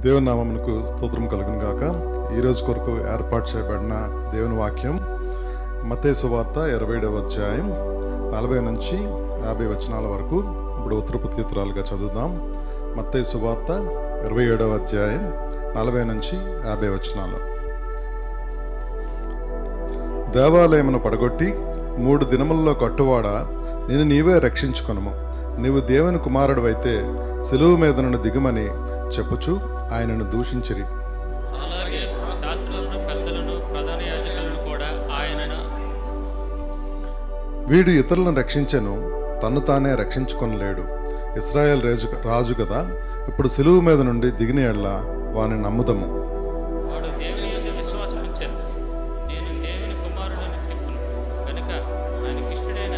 దేవుని నామమునకు స్తోత్రం కలుగును గాక. ఈరోజు కొరకు ఏర్పాటు చేయబడిన దేవుని వాక్యం మత్తయి సువార్త 27వ అధ్యాయం 40 నుంచి 50 వచనాల వరకు. ఇప్పుడు ఉత్తరపుత్రులుగా చదువుదాం. మత్తయి సువార్త 27వ అధ్యాయం 40 నుంచి 50 వచనాలు. దేవాలయమును పడగొట్టి 3 దినములలో కట్టువాడా, నేను నీవే రక్షించుకొనుము. నీవు దేవుని కుమారుడవైతే సిలువ మీద నుండి దిగుమని చెప్పుచు ఆయనను దూషించిరి. అలాగే శాస్త్రులను పెద్దలను ప్రధాన యాజకులను కూడా ఆయనను, వీడు ఇతరులను రక్షించెను, తన్ను తానే రక్షించుకొనలేడు. ఇశ్రాయేల్ రాజు కదా, ఇప్పుడు సిలువ మీద నుండి దిగిన ఎడల వాని నమ్ముదము. వాడు దేవుని యందు విశ్వాసం ఉంచెను, నేను దేవుని కుమారుడని చెప్పును కనుక ఆయనకిష్టుడైన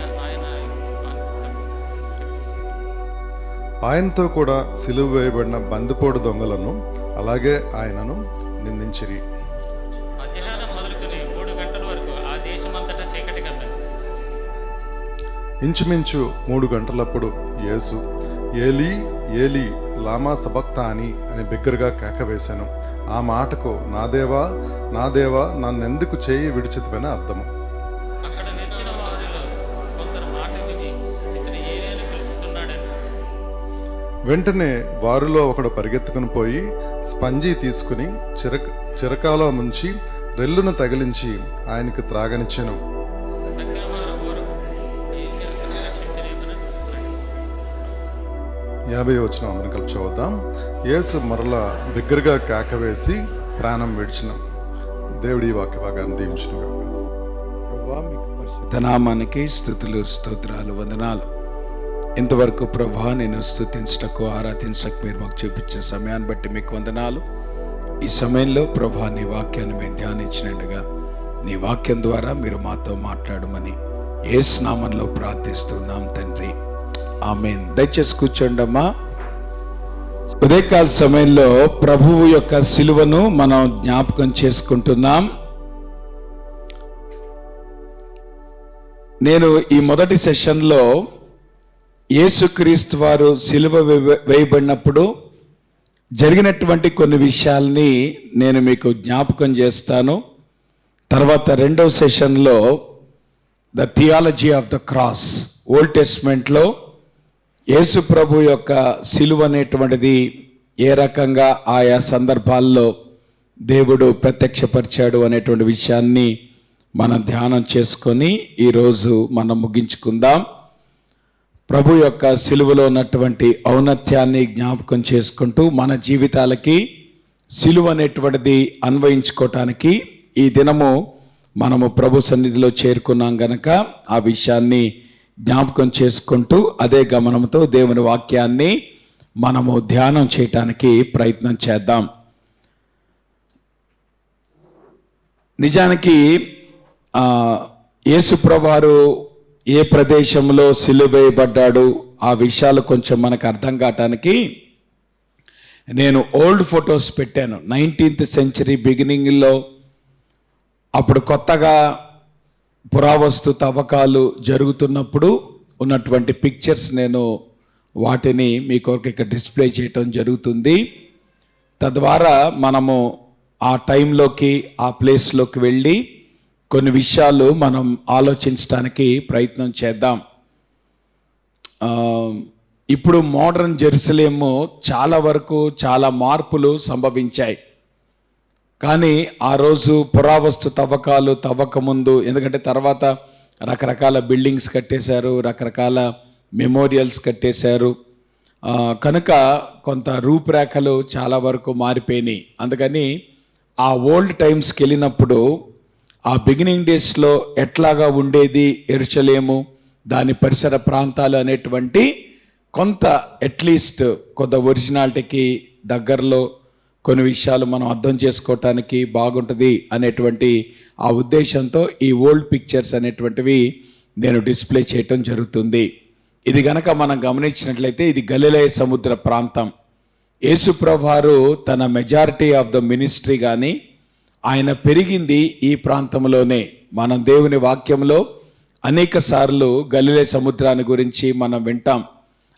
ఆయనతో కూడా సిలువ వేయబడిన బందిపోటు దొంగలను అలాగే ఆయనను నిందించిరి. మధ్యాహ్నం మొదలుకొని 3 గంటల వరకు ఆ దేశమంతటా చీకటి కమ్మెను. ఇంచుమించు 3 గంటలప్పుడు యేసు ఏలీ ఏలీ లామా సబక్తాని అని బిగ్గరగా కేకవేశాను. ఆ మాటకు నా దేవా నా దేవా నన్నెందుకు చేయి విడిచితివని అర్థము. అక్కడ నిలిచిన వారిలో కొందరు మాట విని ఇతడు ఏలీయను పిలుచుతున్నాడని. వెంటనే వారిలో ఒకడు పరిగెత్తుకుని పోయి స్పంజీ తీసుకుని చిరకాలో ముంచి రెల్లును తగిలించి ఆయనకు త్రాగనిచ్చెను. తక్కిన వారు ఊరు ఈయన్ని అక్కడ రక్షించలేమని చెప్తున్నాడు. 50 వచనం అందరం కలిసి చదువుదాం. యేసు మరలా బిగ్గరగా కేకవేసి ప్రాణం విడిచిన. దేవుడి ఈ వాక్య భాగాన్ని దీవించిన. ధనామానికి స్తుతులు స్తోత్రాలు వందనాలు. ఇంతవరకు ప్రభా నేను స్తుతించటకు ఆరాధించటకు మీరు మాకు చూపించిన సమయాన్ని బట్టి మీకు వందనాలు. ఈ సమయంలో ప్రభా నీ వాక్యాన్ని మేము ధ్యానించినట్టుగా నీ వాక్యం ద్వారా మీరు మాతో మాట్లాడమని యేసు నామములో ప్రార్థిస్తున్నాం తండ్రి, ఆమేన్. దయచేసి కూర్చోండమ్మా. ఉదయకాల సమయంలో ప్రభువు యొక్క సిలువను మనం జ్ఞాపకం చేసుకుంటున్నాం. నేను ఈ మొదటి సెషన్లో యేసుక్రీస్తు వారు సిలువ వేయబడినప్పుడు జరిగినటువంటి కొన్ని విషయాల్ని నేను మీకు జ్ఞాపకం చేస్తాను. తర్వాత రెండవ సెషన్లో the theology of the cross, old టెస్ట్మెంట్లో యేసు ప్రభు యొక్క సిలువ అనేటువంటిది ఏ రకంగా ఆయా సందర్భాల్లో దేవుడు ప్రత్యక్షపరిచాడు అనేటువంటి విషయాన్ని మనం ధ్యానం చేసుకొని ఈరోజు మనం ముగించుకుందాం. ప్రభు యొక్క సిలువలో ఉన్నటువంటి ఔన్నత్యాన్ని జ్ఞాపకం చేసుకుంటూ మన జీవితాలకి సిలువ అనేటువంటిది అన్వయించుకోవటానికి ఈ దినము మనము ప్రభు సన్నిధిలో చేరుకున్నాం గనక ఆ విషయాన్ని జ్ఞాపకం చేసుకుంటూ అదే గమనంతో దేవుని వాక్యాన్ని మనము ధ్యానం చేయటానికి ప్రయత్నం చేద్దాం. నిజానికి యేసు ప్రభువారు ఏ ప్రదేశంలో సిలువ వేయబడ్డాడు ఆ విషయాలు కొంచెం మనకు అర్థం కావటానికి నేను ఓల్డ్ ఫొటోస్ పెట్టాను. 19th సెంచరీ బిగినింగ్లో అప్పుడు కొత్తగా పురావస్తు తవ్వకాలు జరుగుతున్నప్పుడు ఉన్నటువంటి పిక్చర్స్ నేను వాటిని మీ కొరకు ఇక్కడ డిస్ప్లే చేయటం జరుగుతుంది. తద్వారా మనము ఆ టైంలోకి ఆ ప్లేస్లోకి వెళ్ళి కొన్ని విషయాలు మనం ఆలోచించడానికి ప్రయత్నం చేద్దాం. ఇప్పుడు మోడర్న్ జెరూసలేము చాలా వరకు చాలా మార్పులు సంభవించాయి. కానీ ఆ రోజు పురావస్తు తవ్వకాలు తవ్వకముందు, ఎందుకంటే తర్వాత రకరకాల బిల్డింగ్స్ కట్టేశారు, రకరకాల మెమోరియల్స్ కట్టేశారు, కనుక కొంత రూపురేఖలు చాలా వరకు మారిపోయినాయి. అందుకని ఆ ఓల్డ్ టైమ్స్కి వెళ్ళినప్పుడు ఆ బిగినింగ్ డేస్లో ఎట్లాగా ఉండేది యెరూషలేము, దాని పరిసర ప్రాంతాలు అనేటువంటి కొంత అట్లీస్ట్ కొంత ఒరిజినాలిటీకి దగ్గరలో కొన్ని విషయాలు మనం అర్థం చేసుకోవటానికి బాగుంటుంది అనేటువంటి ఆ ఉద్దేశంతో ఈ ఓల్డ్ పిక్చర్స్ అనేటువంటివి నేను డిస్ప్లే చేయటం జరుగుతుంది. ఇది గనక మనం గమనించినట్లయితే ఇది గలిలయ సముద్ర ప్రాంతం. యేసు ప్రభువారు తన మెజారిటీ ఆఫ్ ద మినిస్ట్రీ కానీ ఆయన పెరిగింది ఈ ప్రాంతంలోనే. మనం దేవుని వాక్యంలో అనేక సార్లు గలిలయ సముద్రాన్ని గురించి మనం వింటాం.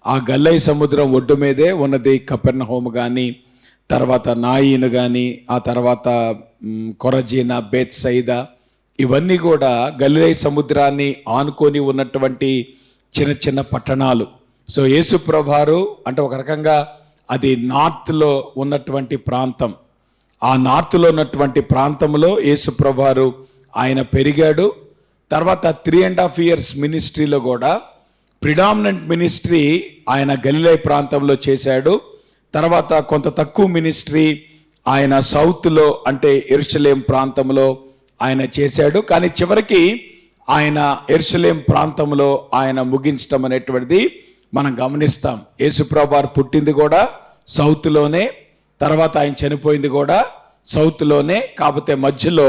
ఆ గలిలయ సముద్రం ఒడ్డు మీదే ఉన్నది కపెర్నహూము కానీ, తర్వాత నాయిను కానీ, ఆ తర్వాత కొరజీన, బేత్సైదా, ఇవన్నీ కూడా గలిలయ సముద్రాన్ని ఆనుకొని ఉన్నటువంటి చిన్న చిన్న పట్టణాలు. సో యేసు ప్రభువారు అంటే ఒక రకంగా అది నార్త్లో ఉన్నటువంటి ప్రాంతం. ఆ నార్త్లో ఉన్నటువంటి ప్రాంతంలో యేసు ప్రభువారు ఆయన పెరిగాడు. తర్వాత 3.5 years మినిస్ట్రీలో కూడా ప్రిడామినెంట్ మినిస్ట్రీ ఆయన గలిలయ ప్రాంతంలో చేశాడు. తర్వాత కొంత తక్కువ మినిస్ట్రీ ఆయన సౌత్లో అంటే యెరూషలేం ప్రాంతంలో ఆయన చేశాడు. కానీ చివరికి ఆయన యెరూషలేం ప్రాంతంలో ఆయన ముగించడం అనేటువంటిది మనం గమనిస్తాం. యేసుప్రభువారు పుట్టింది కూడా సౌత్లోనే, తర్వాత ఆయన చనిపోయింది కూడా సౌత్లోనే. కాకపోతే మధ్యలో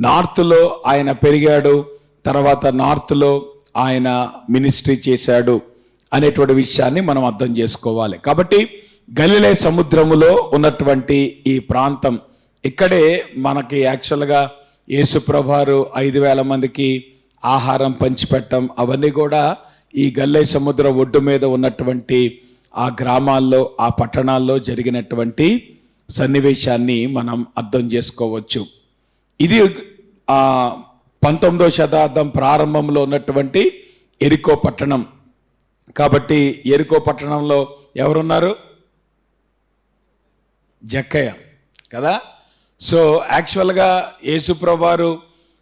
నార్త్లో ఆయన పెరిగాడు, తర్వాత నార్త్లో ఆయన మినిస్ట్రీ చేశాడు అనేటువంటి విషయాన్ని మనం అర్థం చేసుకోవాలి. కాబట్టి గలిలయ సముద్రములో ఉన్నటువంటి ఈ ప్రాంతం, ఇక్కడే మనకి యాక్చువల్గా యేసు ప్రభువారు 5,000 మందికి ఆహారం పంచిపెట్టడం అవన్నీ కూడా ఈ గలిలయ సముద్ర ఒడ్డు మీద ఉన్నటువంటి ఆ గ్రామాల్లో, ఆ పట్టణాల్లో జరిగినటువంటి సన్నివేశాన్ని మనం అర్థం చేసుకోవచ్చు. ఇది 19వ శతాబ్దం ప్రారంభంలో ఉన్నటువంటి ఎరికో పట్టణం. కాబట్టి ఎరికో పట్టణంలో ఎవరున్నారు? జక్కయ్య కదా. సో యాక్చువల్గా యేసు ప్రభువారు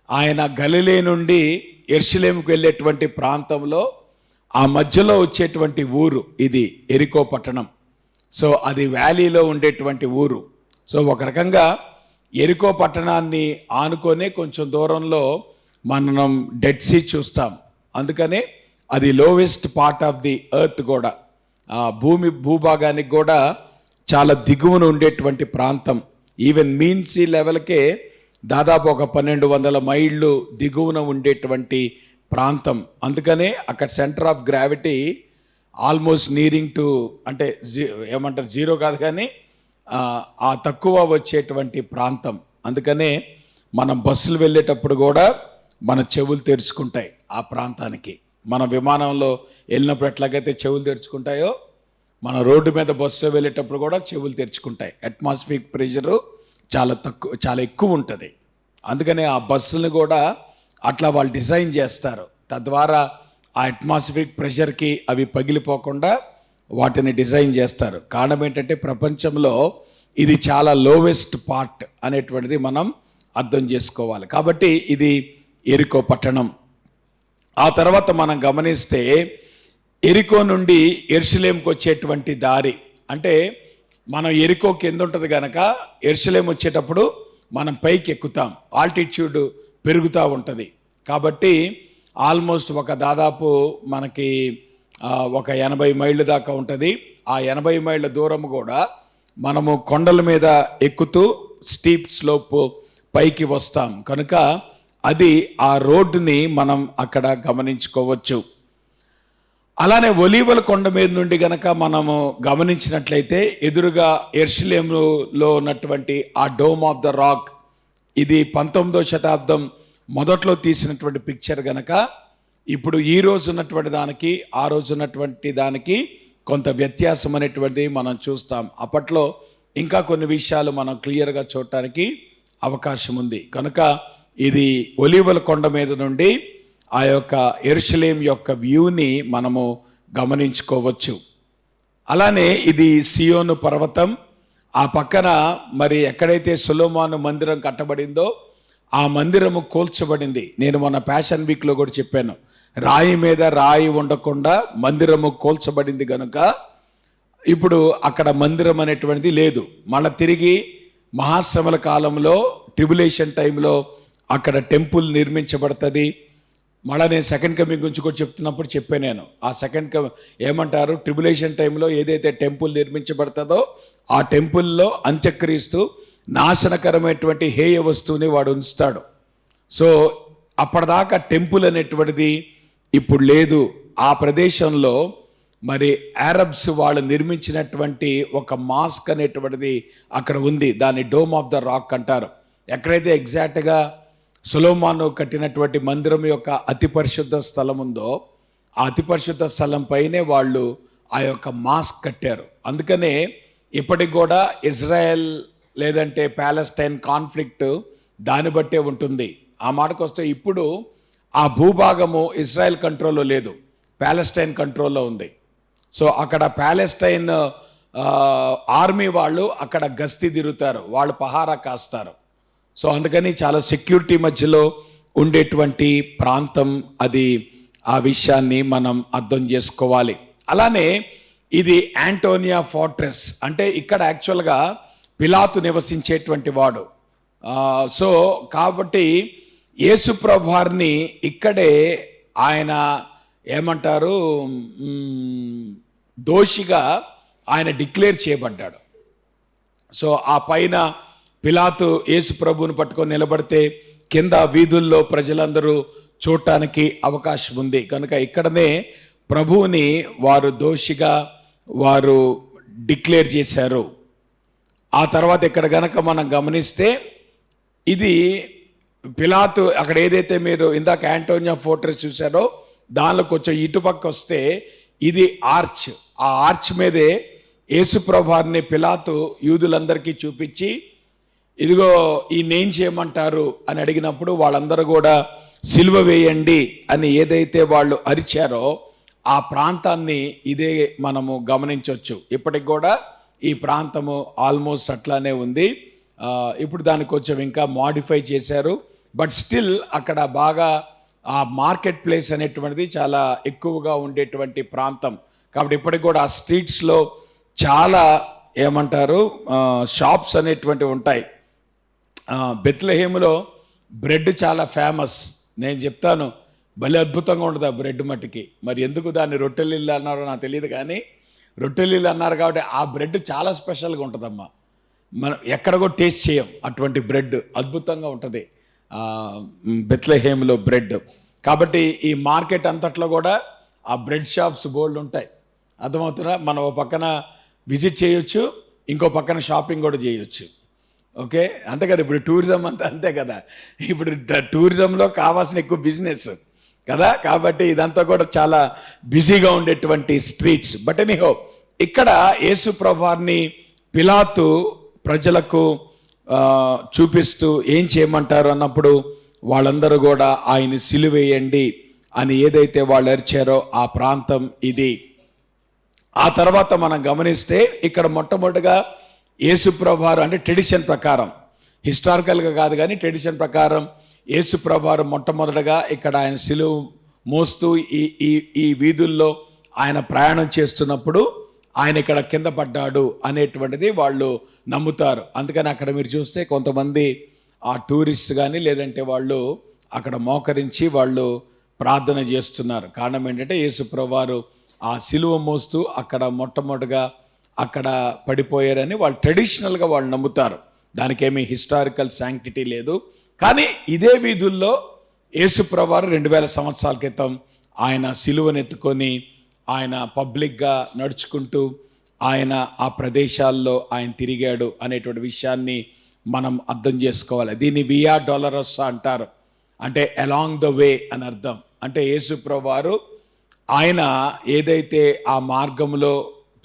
ఆయన గలిలే నుండి యెరూషలేముకు వెళ్ళేటువంటి ప్రాంతంలో ఆ మధ్యలో వచ్చేటువంటి ఊరు ఇది ఎరికో పట్టణం. సో అది వ్యాలీలో ఉండేటువంటి ఊరు. సో ఒక రకంగా ఎరికో పట్టణాన్ని ఆనుకొనే కొంచెం దూరంలో మనం డెడ్ సీ చూస్తాం. అందుకనే అది lowest part of the earth కూడా, ఆ భూభాగానికి కూడా చాలా దిగువన ఉండేటువంటి ప్రాంతం. ఈవెన్ మీన్ సీ లెవెల్కే దాదాపు ఒక 1200 మైళ్ళు దిగువన ఉండేటువంటి ప్రాంతం. అందుకనే అక్కడ centre of gravity almost nearing to అంటే ఏమంటారు జీరో కాదు కానీ ఆ తక్కువ వచ్చేటువంటి ప్రాంతం. అందుకనే మనం బస్సులు వెళ్ళేటప్పుడు కూడా మన చెవులు తెరుచుకుంటాయి ఆ ప్రాంతానికి. మన విమానంలో వెళ్ళినప్పుడు ఎట్లాగైతే చెవులు తెరుచుకుంటాయో, మన రోడ్డు మీద బస్సులో వెళ్ళేటప్పుడు కూడా చెవులు తెరుచుకుంటాయి. అట్మాస్ఫియరిక్ ప్రెషరు చాలా ఎక్కువ ఉంటుంది. అందుకనే ఆ బస్సులను కూడా అట్లా వాళ్ళు డిజైన్ చేస్తారు. తద్వారా ఆ అట్మాస్ఫియరిక్ ప్రెషర్కి అవి పగిలిపోకుండా వాటిని డిజైన్ చేస్తారు. కారణం ఏంటంటే ప్రపంచంలో ఇది చాలా లోవెస్ట్ పార్ట్ అనేటువంటిది మనం అర్థం చేసుకోవాలి. కాబట్టి ఇది ఎరికో పట్టణం. ఆ తర్వాత మనం గమనిస్తే ఎరికో నుండి యెరూషలేంకి వచ్చేటువంటి దారి అంటే మనం ఎరికో కింద ఉంటుంది కనుక యెరూషలేం వచ్చేటప్పుడు మనం పైకి ఎక్కుతాం, ఆల్టిట్యూడ్ పెరుగుతూ ఉంటుంది. కాబట్టి ఆల్మోస్ట్ దాదాపు మనకి ఒక 80 మైళ్ళు దాకా ఉంటుంది. ఆ 80 మైళ్ళ దూరం కూడా మనము కొండల మీద ఎక్కుతూ స్టీప్ స్లోప్ పైకి వస్తాం కనుక అది ఆ రోడ్డుని మనం అక్కడ గమనించుకోవచ్చు. అలానే ఒలీవల కొండ మీద నుండి గనక మనము గమనించినట్లయితే ఎదురుగా యెరూషలేములో ఉన్నటువంటి ఆ డోమ్ ఆఫ్ ద రాక్, ఇది 19వ శతాబ్దం మొదట్లో తీసినటువంటి పిక్చర్ గనక ఇప్పుడు ఈ రోజు ఉన్నటువంటి దానికి ఆ రోజు ఉన్నటువంటి దానికి కొంత వ్యత్యాసం అనేటువంటిది మనం చూస్తాం. అప్పట్లో ఇంకా కొన్ని విషయాలు మనం క్లియర్గా చూడటానికి అవకాశం ఉంది కనుక ఇది ఒలీవల కొండ మీద నుండి ఆ యొక్క యెరూషలేం యొక్క వ్యూని మనము గమనించుకోవచ్చు. అలానే ఇది సియోను పర్వతం. ఆ పక్కన మరి ఎక్కడైతే సొలొమోను మందిరం కట్టబడిందో ఆ మందిరము కూల్చబడింది. నేను మొన్న ప్యాషన్ వీక్లో కూడా చెప్పాను, రాయి మీద రాయి ఉండకుండా మందిరము కూల్చబడింది కనుక ఇప్పుడు అక్కడ మందిరం అనేటువంటిది లేదు. మళ్ళీ తిరిగి మహాశ్రమల కాలంలో ట్రిబులేషన్ టైంలో అక్కడ టెంపుల్ నిర్మించబడుతుంది. మళ్ళీ నేను సెకండ్ కమింగ్ గురించి కూడా చెప్తున్నప్పుడు చెప్పాను. నేను ఆ ఏమంటారు, ట్రిబులేషన్ టైంలో ఏదైతే టెంపుల్ నిర్మించబడుతుందో ఆ టెంపుల్లో అంత్యక్రీస్తు నాశనకరమైనటువంటి హేయ వస్తువుని వాడు ఉంచుతాడు. సో అప్పటిదాకా టెంపుల్ అనేటువంటిది ఇప్పుడు లేదు. ఆ ప్రదేశంలో మరి అరబ్స్ వాళ్ళు నిర్మించినటువంటి ఒక మాస్క్ అనేటువంటిది అక్కడ ఉంది. దాన్ని డోమ్ ఆఫ్ ద రాక్ అంటారు. ఎక్కడైతే ఎగ్జాక్ట్గా సొలొమోను కట్టినటువంటి మందిరం యొక్క అతి పరిశుద్ధ స్థలం ఉందో ఆ అతి పరిశుద్ధ స్థలం పైనే వాళ్ళు ఆ యొక్క మాస్క్ కట్టారు. అందుకనే ఇప్పటికి కూడా ఇజ్రాయెల్ లేదంటే ప్యాలెస్టైన్ కాన్ఫ్లిక్ట్ దాన్ని బట్టే ఉంటుంది. ఆ మాటకు వస్తే ఇప్పుడు ఆ భూభాగము ఇజ్రాయెల్ కంట్రోల్లో లేదు, ప్యాలెస్టైన్ కంట్రోల్లో ఉంది. సో అక్కడ ప్యాలెస్టైన్ ఆర్మీ వాళ్ళు అక్కడ గస్తీ తిరుగుతారు, వాళ్ళు పహారా కాస్తారు. సో అందుకని చాలా సెక్యూరిటీ మధ్యలో ఉండేటువంటి ప్రాంతం అది. ఆ విషయాన్ని మనం అర్థం చేసుకోవాలి. అలానే ఇది యాంటోనియా ఫోర్ట్రెస్, అంటే ఇక్కడ యాక్చువల్గా పిలాతు నివసించేటువంటి వాడు. సో కాబట్టి యేసుప్రభు వారిని ఇక్కడే ఆయన ఏమంటారు దోషిగా ఆయన డిక్లేర్ చేయబడ్డాడు. సో ఆ పైన పిలాతు యేసు ప్రభువుని పట్టుకొని నిలబడితే కింద వీధుల్లో ప్రజలందరూ చూడటానికి అవకాశం ఉంది కనుక ఇక్కడనే ప్రభువుని వారు దోషిగా వారు డిక్లేర్ చేశారు. ఆ తర్వాత ఇక్కడ గనక మనం గమనిస్తే ఇది పిలాతు అక్కడ ఏదైతే మీరు ఇందాక యాంటోనియా ఫోర్ట్రెస్ చూశారో దానిలో కొంచెం ఇటుపక్క వస్తే ఇది ఆర్చ్. ఆ ఆర్చ్ మీదే యేసుప్రభు వారిని పిలాతు యూదులందరికీ చూపించి ఇదిగో ఈయనేం చేయమంటారు అని అడిగినప్పుడు వాళ్ళందరూ కూడా సిలువ వేయండి అని ఏదైతే వాళ్ళు అరిచారో ఆ ప్రాంతాన్ని ఇదే మనము గమనించవచ్చు. ఇప్పటికి కూడా ఈ ప్రాంతము ఆల్మోస్ట్ అట్లానే ఉంది. ఇప్పుడు దాన్ని కొంచెం ఇంకా మాడిఫై చేశారు, బట్ స్టిల్ అక్కడ బాగా ఆ మార్కెట్ ప్లేస్ అనేటువంటిది చాలా ఎక్కువగా ఉండేటువంటి ప్రాంతం. కాబట్టి ఇప్పటికి కూడా ఆ స్ట్రీట్స్లో చాలా ఏమంటారు షాప్స్ అనేటువంటివి ఉంటాయి. బెత్లెహేములో బ్రెడ్ చాలా ఫేమస్. నేను చెప్తాను, భలే అద్భుతంగా ఉంటుంది ఆ బ్రెడ్ మట్టికి. మరి ఎందుకు దాన్ని రొట్టెలిల్లు అన్నారో నాకు తెలియదు, కానీ రొట్టెలిల్లు అన్నారు కాబట్టి ఆ బ్రెడ్ చాలా స్పెషల్గా ఉంటుందమ్మా. మనం ఎక్కడ కూడా టేస్ట్ చేయం అటువంటి బ్రెడ్, అద్భుతంగా ఉంటుంది బెత్లెహేములో బ్రెడ్. కాబట్టి ఈ మార్కెట్ అంతట్లో కూడా ఆ బ్రెడ్ షాప్స్ బోల్డ్ ఉంటాయి. అర్థమవుతుందా? మనం ఓ పక్కన విజిట్ చేయొచ్చు, ఇంకో పక్కన షాపింగ్ కూడా చేయొచ్చు. ఓకే, అంతే కదా. ఇప్పుడు టూరిజం అంతా అంతే కదా. ఇప్పుడు టూరిజంలో కావాల్సిన ఎక్కువ బిజినెస్ కదా, కాబట్టి ఇదంతా కూడా చాలా బిజీగా ఉండేటువంటి స్ట్రీట్స్. బట్ ఎనీహో ఇక్కడ యేసు ప్రభువారిని పిలాతు ప్రజలకు చూపిస్తూ ఏం చేయమంటారు అన్నప్పుడు వాళ్ళందరూ కూడా ఆయన సిలువేయండి అని ఏదైతే వాళ్ళు అరిచారో ఆ ప్రాంతం ఇది. ఆ తర్వాత మనం గమనిస్తే ఇక్కడ మొట్టమొదటిగా యేసుప్రభువారు అంటే ట్రెడిషన్ ప్రకారం, హిస్టారికల్గా కాదు కానీ ట్రెడిషన్ ప్రకారం యేసుప్రభువారు మొట్టమొదటిగా ఇక్కడ ఆయన సిలువ మోస్తూ ఈ వీధుల్లో ఆయన ప్రయాణం చేస్తున్నప్పుడు ఆయన ఇక్కడ కింద పడ్డాడు అనేటువంటిది వాళ్ళు నమ్ముతారు. అందుకని అక్కడ మీరు చూస్తే కొంతమంది ఆ టూరిస్ట్ కానీ లేదంటే వాళ్ళు అక్కడ మోకరించి వాళ్ళు ప్రార్థన చేస్తున్నారు. కారణం ఏంటంటే యేసుప్రభువారు ఆ సిలువ మోస్తూ అక్కడ మొట్టమొదటిగా అక్కడ పడిపోయారని వాళ్ళు ట్రెడిషనల్గా వాళ్ళు నమ్ముతారు. దానికేమీ హిస్టారికల్ శాంక్టిటీ లేదు. కానీ ఇదే వీధుల్లో యేసుప్రభువారు 2000 సంవత్సరాల క్రితం ఆయన సిలువనెత్తుకొని ఆయన పబ్లిక్గా నడుచుకుంటూ ఆయన ఆ ప్రదేశాల్లో ఆయన తిరిగాడు అనేటువంటి విషయాన్ని మనం అర్థం చేసుకోవాలి. దీన్ని వియా డొలరోసా అంటారు, అంటే అలాంగ్ ద వే అని అర్థం. అంటే యేసుప్రభువారు ఆయన ఏదైతే ఆ మార్గంలో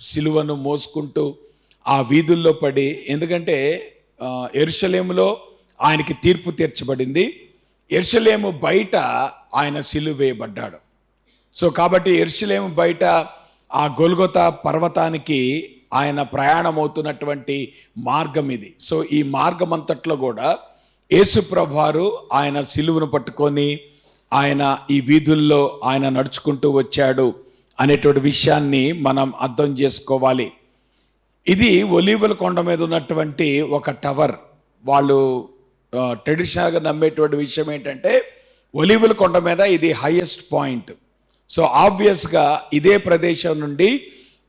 సిలువను మోసుకుంటూ ఆ వీధుల్లో పడి, ఎందుకంటే యెరూషలేములో ఆయనకి తీర్పు తీర్చబడింది, యెరూషలేము బయట ఆయన సిలువ వేయబడ్డాడు. సో కాబట్టి యెరూషలేము బయట ఆ గొల్గొతా పర్వతానికి ఆయన ప్రయాణం అవుతున్నటువంటి మార్గం ఇది. సో ఈ మార్గం అంతట్లో కూడా యేసుప్రభువారు ఆయన సిలువను పట్టుకొని ఆయన ఈ వీధుల్లో ఆయన నడుచుకుంటూ వచ్చాడు అనేటువంటి విషయాన్ని మనం అర్థం చేసుకోవాలి. ఇది ఒలీవల కొండ మీద ఉన్నటువంటి ఒక టవర్. వాళ్ళు ట్రెడిషనల్గా నమ్మేటువంటి విషయం ఏంటంటే ఒలీవల కొండ మీద ఇది హైయెస్ట్ పాయింట్. సో ఆబ్వియస్గా ఇదే ప్రదేశం నుండి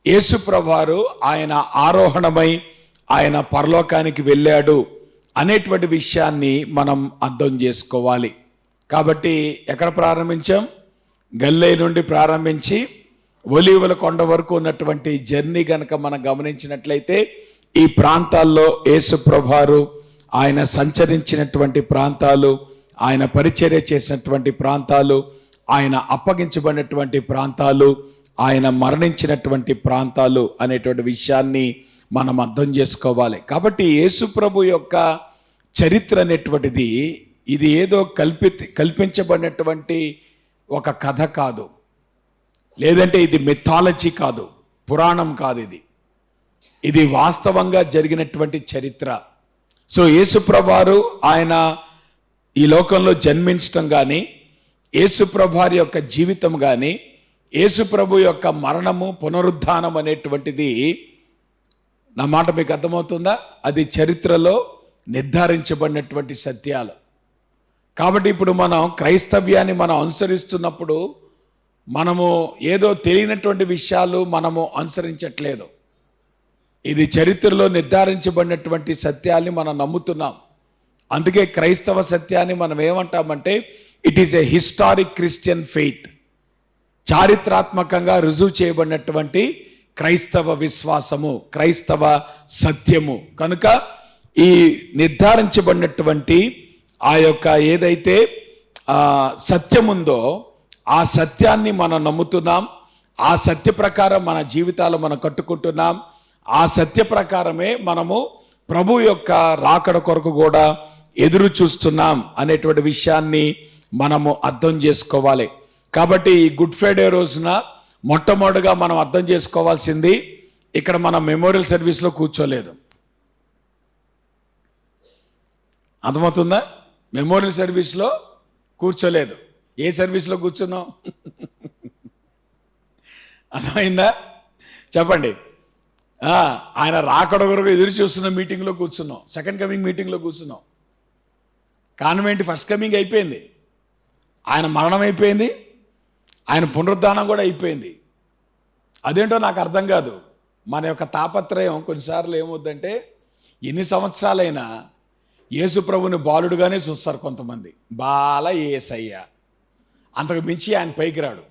యేసుప్రభువారు ఆయన ఆరోహణమై ఆయన పరలోకానికి వెళ్ళాడు అనేటువంటి విషయాన్ని మనం అర్థం చేసుకోవాలి. కాబట్టి ఎక్కడ ప్రారంభించాం? గలిలయ నుండి ప్రారంభించి ఒలీవల కొండ వరకు ఉన్నటువంటి జర్నీ గనక మనం గమనించినట్లయితే ఈ ప్రాంతాల్లో యేసుప్రభువారు ఆయన సంచరించినటువంటి ప్రాంతాలు, ఆయన పరిచర్య చేసినటువంటి ప్రాంతాలు, ఆయన అప్పగించబడినటువంటి ప్రాంతాలు, ఆయన మరణించినటువంటి ప్రాంతాలు అనేటువంటి విషయాన్ని మనం అర్థం చేసుకోవాలి. కాబట్టి యేసు ప్రభు యొక్క చరిత్ర అనేటువంటిది ఇది ఏదో కల్పించబడినటువంటి ఒక కథ కాదు, లేదంటే ఇది మిథాలజీ కాదు, పురాణం కాదు, ఇది వాస్తవంగా జరిగినటువంటి చరిత్ర. సో యేసుప్రభువారు ఆయన ఈ లోకంలో జన్మించటం కానీ, యేసుప్రభువారి యొక్క జీవితం కానీ, యేసుప్రభు యొక్క మరణము పునరుద్ధానం అనేటువంటిది, నా మాట మీకు అర్థమవుతుందా, అది చరిత్రలో నిర్ధారించబడినటువంటి సత్యాలు. కాబట్టి ఇప్పుడు మనం క్రైస్తవ్యాన్ని మనం అనుసరిస్తున్నప్పుడు మనము ఏదో తెలియనటువంటి విషయాలు మనము అనుసరించట్లేదు. ఇది చరిత్రలో నిర్ధారించబడినటువంటి సత్యాల్ని మనం నమ్ముతున్నాం. అందుకే క్రైస్తవ సత్యాన్ని మనం ఏమంటామంటే it is a historic Christian faith, చారిత్రాత్మకంగా రుజువు చేయబడినటువంటి క్రైస్తవ విశ్వాసము, క్రైస్తవ సత్యము. కనుక ఈ నిర్ధారించబడినటువంటి ఆ యొక్క ఏదైతే సత్యం ఉందో ఆ సత్యాన్ని మనం నమ్ముతున్నాం. ఆ సత్య ప్రకారం మన జీవితాలు మనం కట్టుకుంటున్నాం. ఆ సత్య ప్రకారమే మనము ప్రభు యొక్క రాకడ కొరకు కూడా ఎదురు చూస్తున్నాం అనేటువంటి విషయాన్ని మనము అర్థం చేసుకోవాలి. కాబట్టి ఈ గుడ్ ఫ్రైడే రోజున మొట్టమొదటిగా మనం అర్థం చేసుకోవాల్సింది, ఇక్కడ మనం మెమోరియల్ సర్వీస్లో కూర్చోలేదు. అర్థమవుతుందా? మెమోరియల్ సర్వీస్లో కూర్చోలేదు. ఏ సర్వీస్లో కూర్చున్నాం? అర్థమైందా? చెప్పండి. ఆయన రాకడ కొరకు ఎదురు చూస్తున్న మీటింగ్లో కూర్చున్నాం, సెకండ్ కమింగ్ మీటింగ్లో కూర్చున్నాం. కాన్వెంట్ ఫస్ట్ కమింగ్ అయిపోయింది, ఆయన మరణం అయిపోయింది, ఆయన పునరుద్ధానం కూడా అయిపోయింది. అదేంటో నాకు అర్థం కాదు. మన యొక్క తాపత్రయం కొన్నిసార్లు ఏమవుద్దంటే, ఎన్ని సంవత్సరాలైనా యేసు ప్రభుని బాలుడుగానే చూస్తారు కొంతమంది. బాల యేసయ్య, అంతకు మించి ఆయన పైకి రాడు.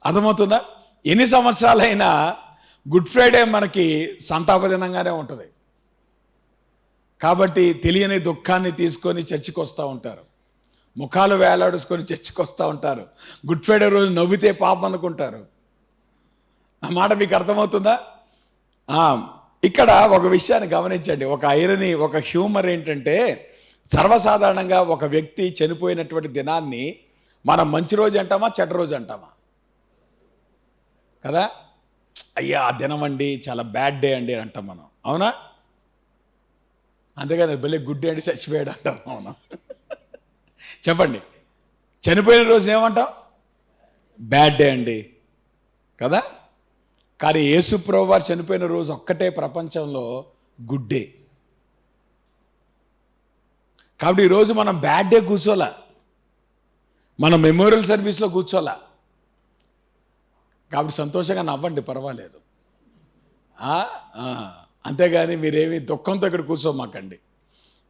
అర్థమవుతుందా? ఎన్ని సంవత్సరాలైనా గుడ్ ఫ్రైడే మనకి సంతాప దినంగానే ఉంటుంది. కాబట్టి తెలియని దుఃఖాన్ని తీసుకొని చర్చికి వస్తూ ఉంటారు, ముఖాలు వేలాడుసుకొని చర్చికి వస్తూ ఉంటారు. గుడ్ ఫ్రైడే రోజు నవ్వితే పాపం అనుకుంటారు. ఆ మాట మీకు అర్థమవుతుందా? ఇక్కడ ఒక విషయాన్ని గమనించండి. ఒక ఐరనీ, ఒక హ్యూమర్ ఏంటంటే, సర్వసాధారణంగా ఒక వ్యక్తి చనిపోయినటువంటి దినాన్ని మనం మంచి రోజు అంటామా, చెడ్డ రోజు అంటామా? కదా, అయ్యా ఆ దినం అండి చాలా బ్యాడ్ డే అండి అంటాం మనం, అవునా? అంతేగాని భలే గుడ్ డే అండి చచ్చిపోయాడు అంటాం, అవునా? చెప్పండి, చనిపోయిన రోజు ఏమంటాం? బ్యాడ్ డే అండి కదా. కానీ యేసు ప్రభువు వారు చనిపోయిన రోజు ఒక్కటే ప్రపంచంలో గుడ్ డే. కాబట్టి ఈరోజు మనం బ్యాడ్ డే కూర్చోలా, మనం మెమోరియల్ సర్వీస్లో కూర్చోలా. కాబట్టి సంతోషంగా నవ్వండి, పర్వాలేదు. అంతేగాని మీరేమి దుఃఖంతో ఇక్కడ కూర్చోమాకండి,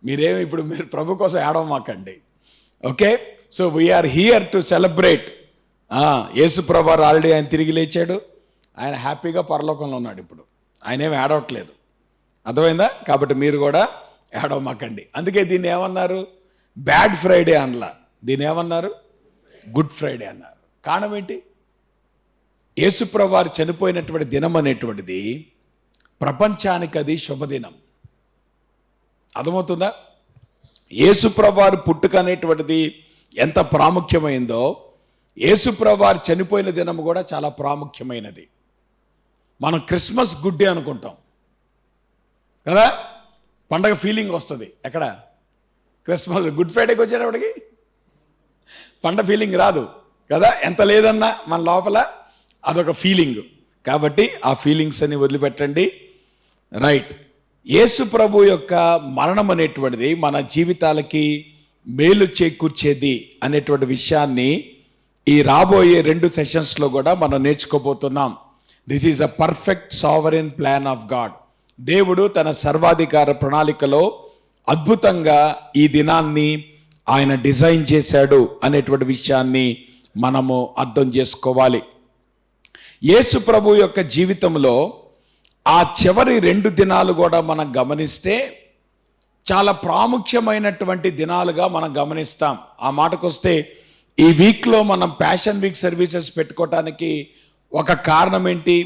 మీరేమి ఇప్పుడు మీరు ప్రభు కోసం ఏడవమాకండి. Okay, so we are here to celebrate. Yesu ప్రభు వారు ఆల్రెడీ ఆయన తిరిగి లేచాడు, ఆయన హ్యాపీగా పరలోకంలో ఉన్నాడు. ఇప్పుడు ఆయన ఏమి ఏడవట్లేదు, అర్థమైందా? కాబట్టి మీరు కూడా ఏడవమాకండి. అందుకే దీన్ని ఏమన్నారు? బ్యాడ్ ఫ్రైడే అనలా, దీన్ని ఏమన్నారు? గుడ్ ఫ్రైడే అన్నారు. కారణం ఏంటి? యేసుప్రభు వారు చనిపోయినటువంటి దినం అనేటువంటిది ప్రపంచానికి అది శుభదినం. అర్థమవుతుందా? యేసుప్రభు వారు పుట్టుక అనేటువంటిది ఎంత ప్రాముఖ్యమైందో, యేసుప్రభు వారు చనిపోయిన దినం కూడా చాలా ప్రాముఖ్యమైనది. మనం క్రిస్మస్ గుడ్ డే అనుకుంటాం కదా, పండగ ఫీలింగ్ వస్తుంది. ఎక్కడ క్రిస్మస్, గుడ్ ఫ్రైడేకి వచ్చేటప్పటికి పండగ ఫీలింగ్ రాదు కదా. ఎంత లేదన్నా మన లోపల అదొక ఫీలింగ్. కాబట్టి ఆ ఫీలింగ్స్ అని వదిలిపెట్టండి. రైట్, యేసు ప్రభు యొక్క మరణం అనేటువంటిది మన జీవితాలకి మేలు చేకూర్చేది అనేటువంటి విషయాన్ని ఈ రాబోయే 2 సెషన్స్లో కూడా మనం నేర్చుకోబోతున్నాం. This is a perfect sovereign plan of God. దేవుడు తన సర్వాధికార ప్రణాళికలో అద్భుతంగా ఈ దినాన్ని ఆయన డిజైన్ చేశాడు అనేటువంటి విషయాన్ని మనము అర్థం చేసుకోవాలి. యేసు ప్రభు యొక్క జీవితంలో ఆ చివరి 2 దినాలు కూడా మనం గమనిస్తే చాలా ప్రాముఖ్యమైనటువంటి దినాలుగా మనం గమనిస్తాం. ఆ మాటకొస్తే ఈ వీక్లో మనం ప్యాషన్ వీక్ సర్వీసెస్ పెట్టుకోవటానికి ఒక కారణం ఏంటి?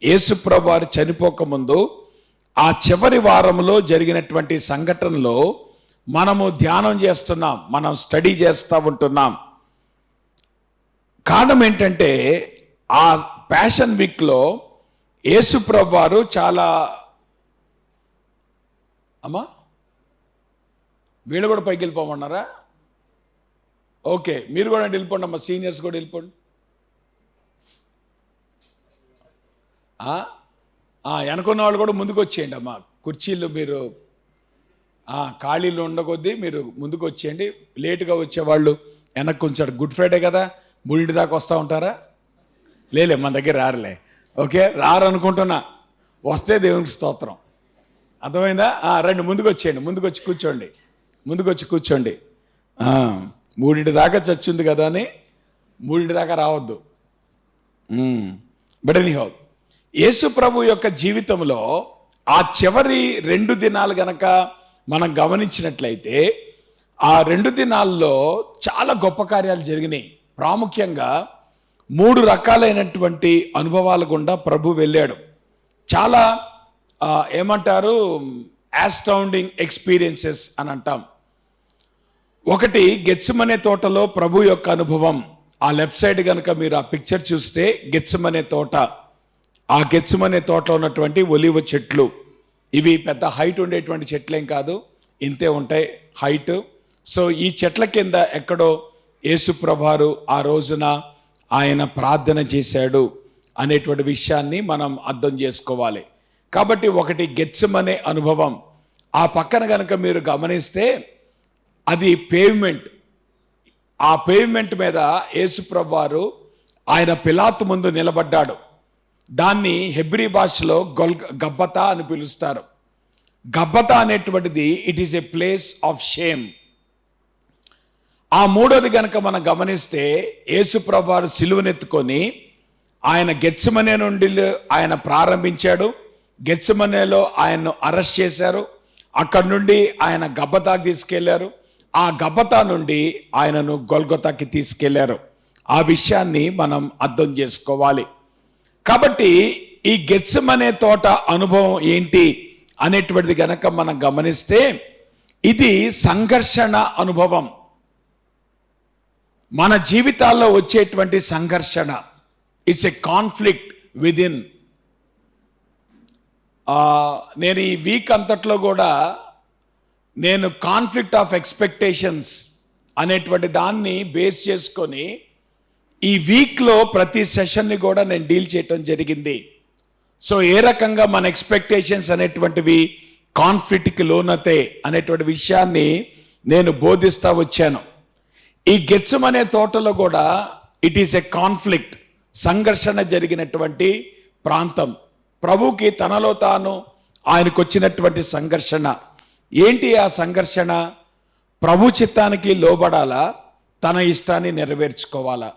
యేసు ప్రభు వారు చనిపోకముందు ఆ చివరి వారంలో జరిగినటువంటి సంఘటనలో మనము ధ్యానం చేస్తున్నాం, మనం స్టడీ చేస్తూ ఉంటున్నాం. కారణం ఏంటంటే ఆ ప్యాషన్ వీక్లో యేసుప్రభు వారు చాలా అమ్మా వీళ్ళు కూడా పైకి వెళ్ళిపోమన్నారా? ఓకే, మీరు కూడా వెళ్ళిపోండి అమ్మా, సీనియర్స్ కూడా వెళ్ళిపోండి. వెనుకున్న వాళ్ళు కూడా ముందుకు వచ్చేయండి అమ్మా, కుర్చీలు మీరు ఖాళీలు ఉండకొద్దీ మీరు ముందుకు వచ్చేయండి. లేటుగా వచ్చేవాళ్ళు వెనక్కి ఉంచాడు. గుడ్ ఫ్రైడే కదా, 3 దాకా వస్తూ ఉంటారా? లేలే, మన దగ్గర రారులే. ఓకే, రారు అనుకుంటున్నా, వస్తే దేవునికి స్తోత్రం. అర్థమైందా? రండి, ముందుకు వచ్చేయండి, ముందుకు వచ్చి కూర్చోండి, ముందుకు వచ్చి కూర్చోండి. 3 దాకా చచ్చింది కదా అని 3 దాకా రావద్దు. బట్ ఎనీహౌ, యేసు ప్రభు యొక్క జీవితంలో ఆ చివరి 2 దినాలు గనక మనం గమనించినట్లయితే ఆ 2 దినాల్లో చాలా గొప్ప కార్యాలు జరిగినాయి. ప్రాముఖ్యంగా 3 రకాలైనటువంటి అనుభవాల గుండా ప్రభు వెళ్ళాడు. చాలా ఏమంటారు, యాస్టౌండింగ్ ఎక్స్పీరియన్సెస్ అని అంటాం. ఒకటి, గెత్సెమనే తోటలో ప్రభు యొక్క అనుభవం. ఆ లెఫ్ట్ సైడ్ కనుక మీరు ఆ పిక్చర్ చూస్తే గెత్సెమనే తోట, ఆ గెత్సెమనే తోటలో ఉన్నటువంటి ఒలివ చెట్లు, ఇవి పెద్ద హైట్ ఉండేటువంటి చెట్లేం కాదు, ఇంతే ఉంటాయి హైట్. సో ఈ చెట్ల కింద ఎక్కడో యేసుప్రభువారు ఆ రోజున ఆయన ప్రార్థన చేశాడు అనేటువంటి విషయాన్ని మనం అర్థం చేసుకోవాలి. కాబట్టి ఒకటి గెత్సెమనే అనుభవం. ఆ పక్కన కనుక మీరు గమనిస్తే అది పేవ్మెంట్. ఆ పేవ్మెంట్ మీద యేసుప్రభువారు ఆయన పిలాతు ముందు నిలబడ్డాడు. దాన్ని హెబ్రీ భాషలో గబ్బతా అని పిలుస్తారు. గబ్బతా అనేటువంటిది it is a place of shame. ఆ మూడోది గనక మనం గమనిస్తే యేసుప్రభువారు సిలువనెత్తుకొని ఆయన గెత్సెమనే నుండి ఆయన ప్రారంభించాడు. గెత్సెమనేలో ఆయన్ను అరెస్ట్ చేశారు. అక్కడి నుండి ఆయన గబ్బతాకి తీసుకెళ్లారు. ఆ గబ్బతా నుండి ఆయనను గొల్గొతాకి తీసుకెళ్లారు. ఆ విషయాన్ని మనం అర్థం చేసుకోవాలి. కాబట్టి ఈ గెత్సెమనే తోట అనుభవం ఏంటి అనేటువంటిది గనక మనం గమనిస్తే ఇది సంఘర్షణ అనుభవం. మన జీవితాల్లో వచ్చేటువంటి సంఘర్షణ, ఇట్స్ ఎ కాన్ఫ్లిక్ట్ విదిన్. నేను ఈ వీక్ అంతట్లో కూడా నేను కాన్ఫ్లిక్ట్ ఆఫ్ ఎక్స్పెక్టేషన్స్ అనేటువంటి దాన్ని బేస్ చేసుకొని ఈ వీక్లో ప్రతి సెషన్ని కూడా నేను డీల్ చేయటం జరిగింది. సో ఏ రకంగా మన ఎక్స్పెక్టేషన్స్ అనేటువంటివి కాన్ఫ్లిక్ట్కి లోనతే అనేటువంటి విషయాన్ని నేను బోధిస్తూ వచ్చాను. ఈ గెత్సెమనే తోటలో కూడా ఇట్ ఈస్ ఎ కాన్ఫ్లిక్ట్, సంఘర్షణ జరిగినటువంటి ప్రాంతం. ప్రభుకి తనలో తాను ఆయనకు వచ్చినటువంటి సంఘర్షణ ఏంటి? ఆ సంఘర్షణ ప్రభు చిత్తానికి లోబడాలా, తన ఇష్టాన్ని నెరవేర్చుకోవాలా?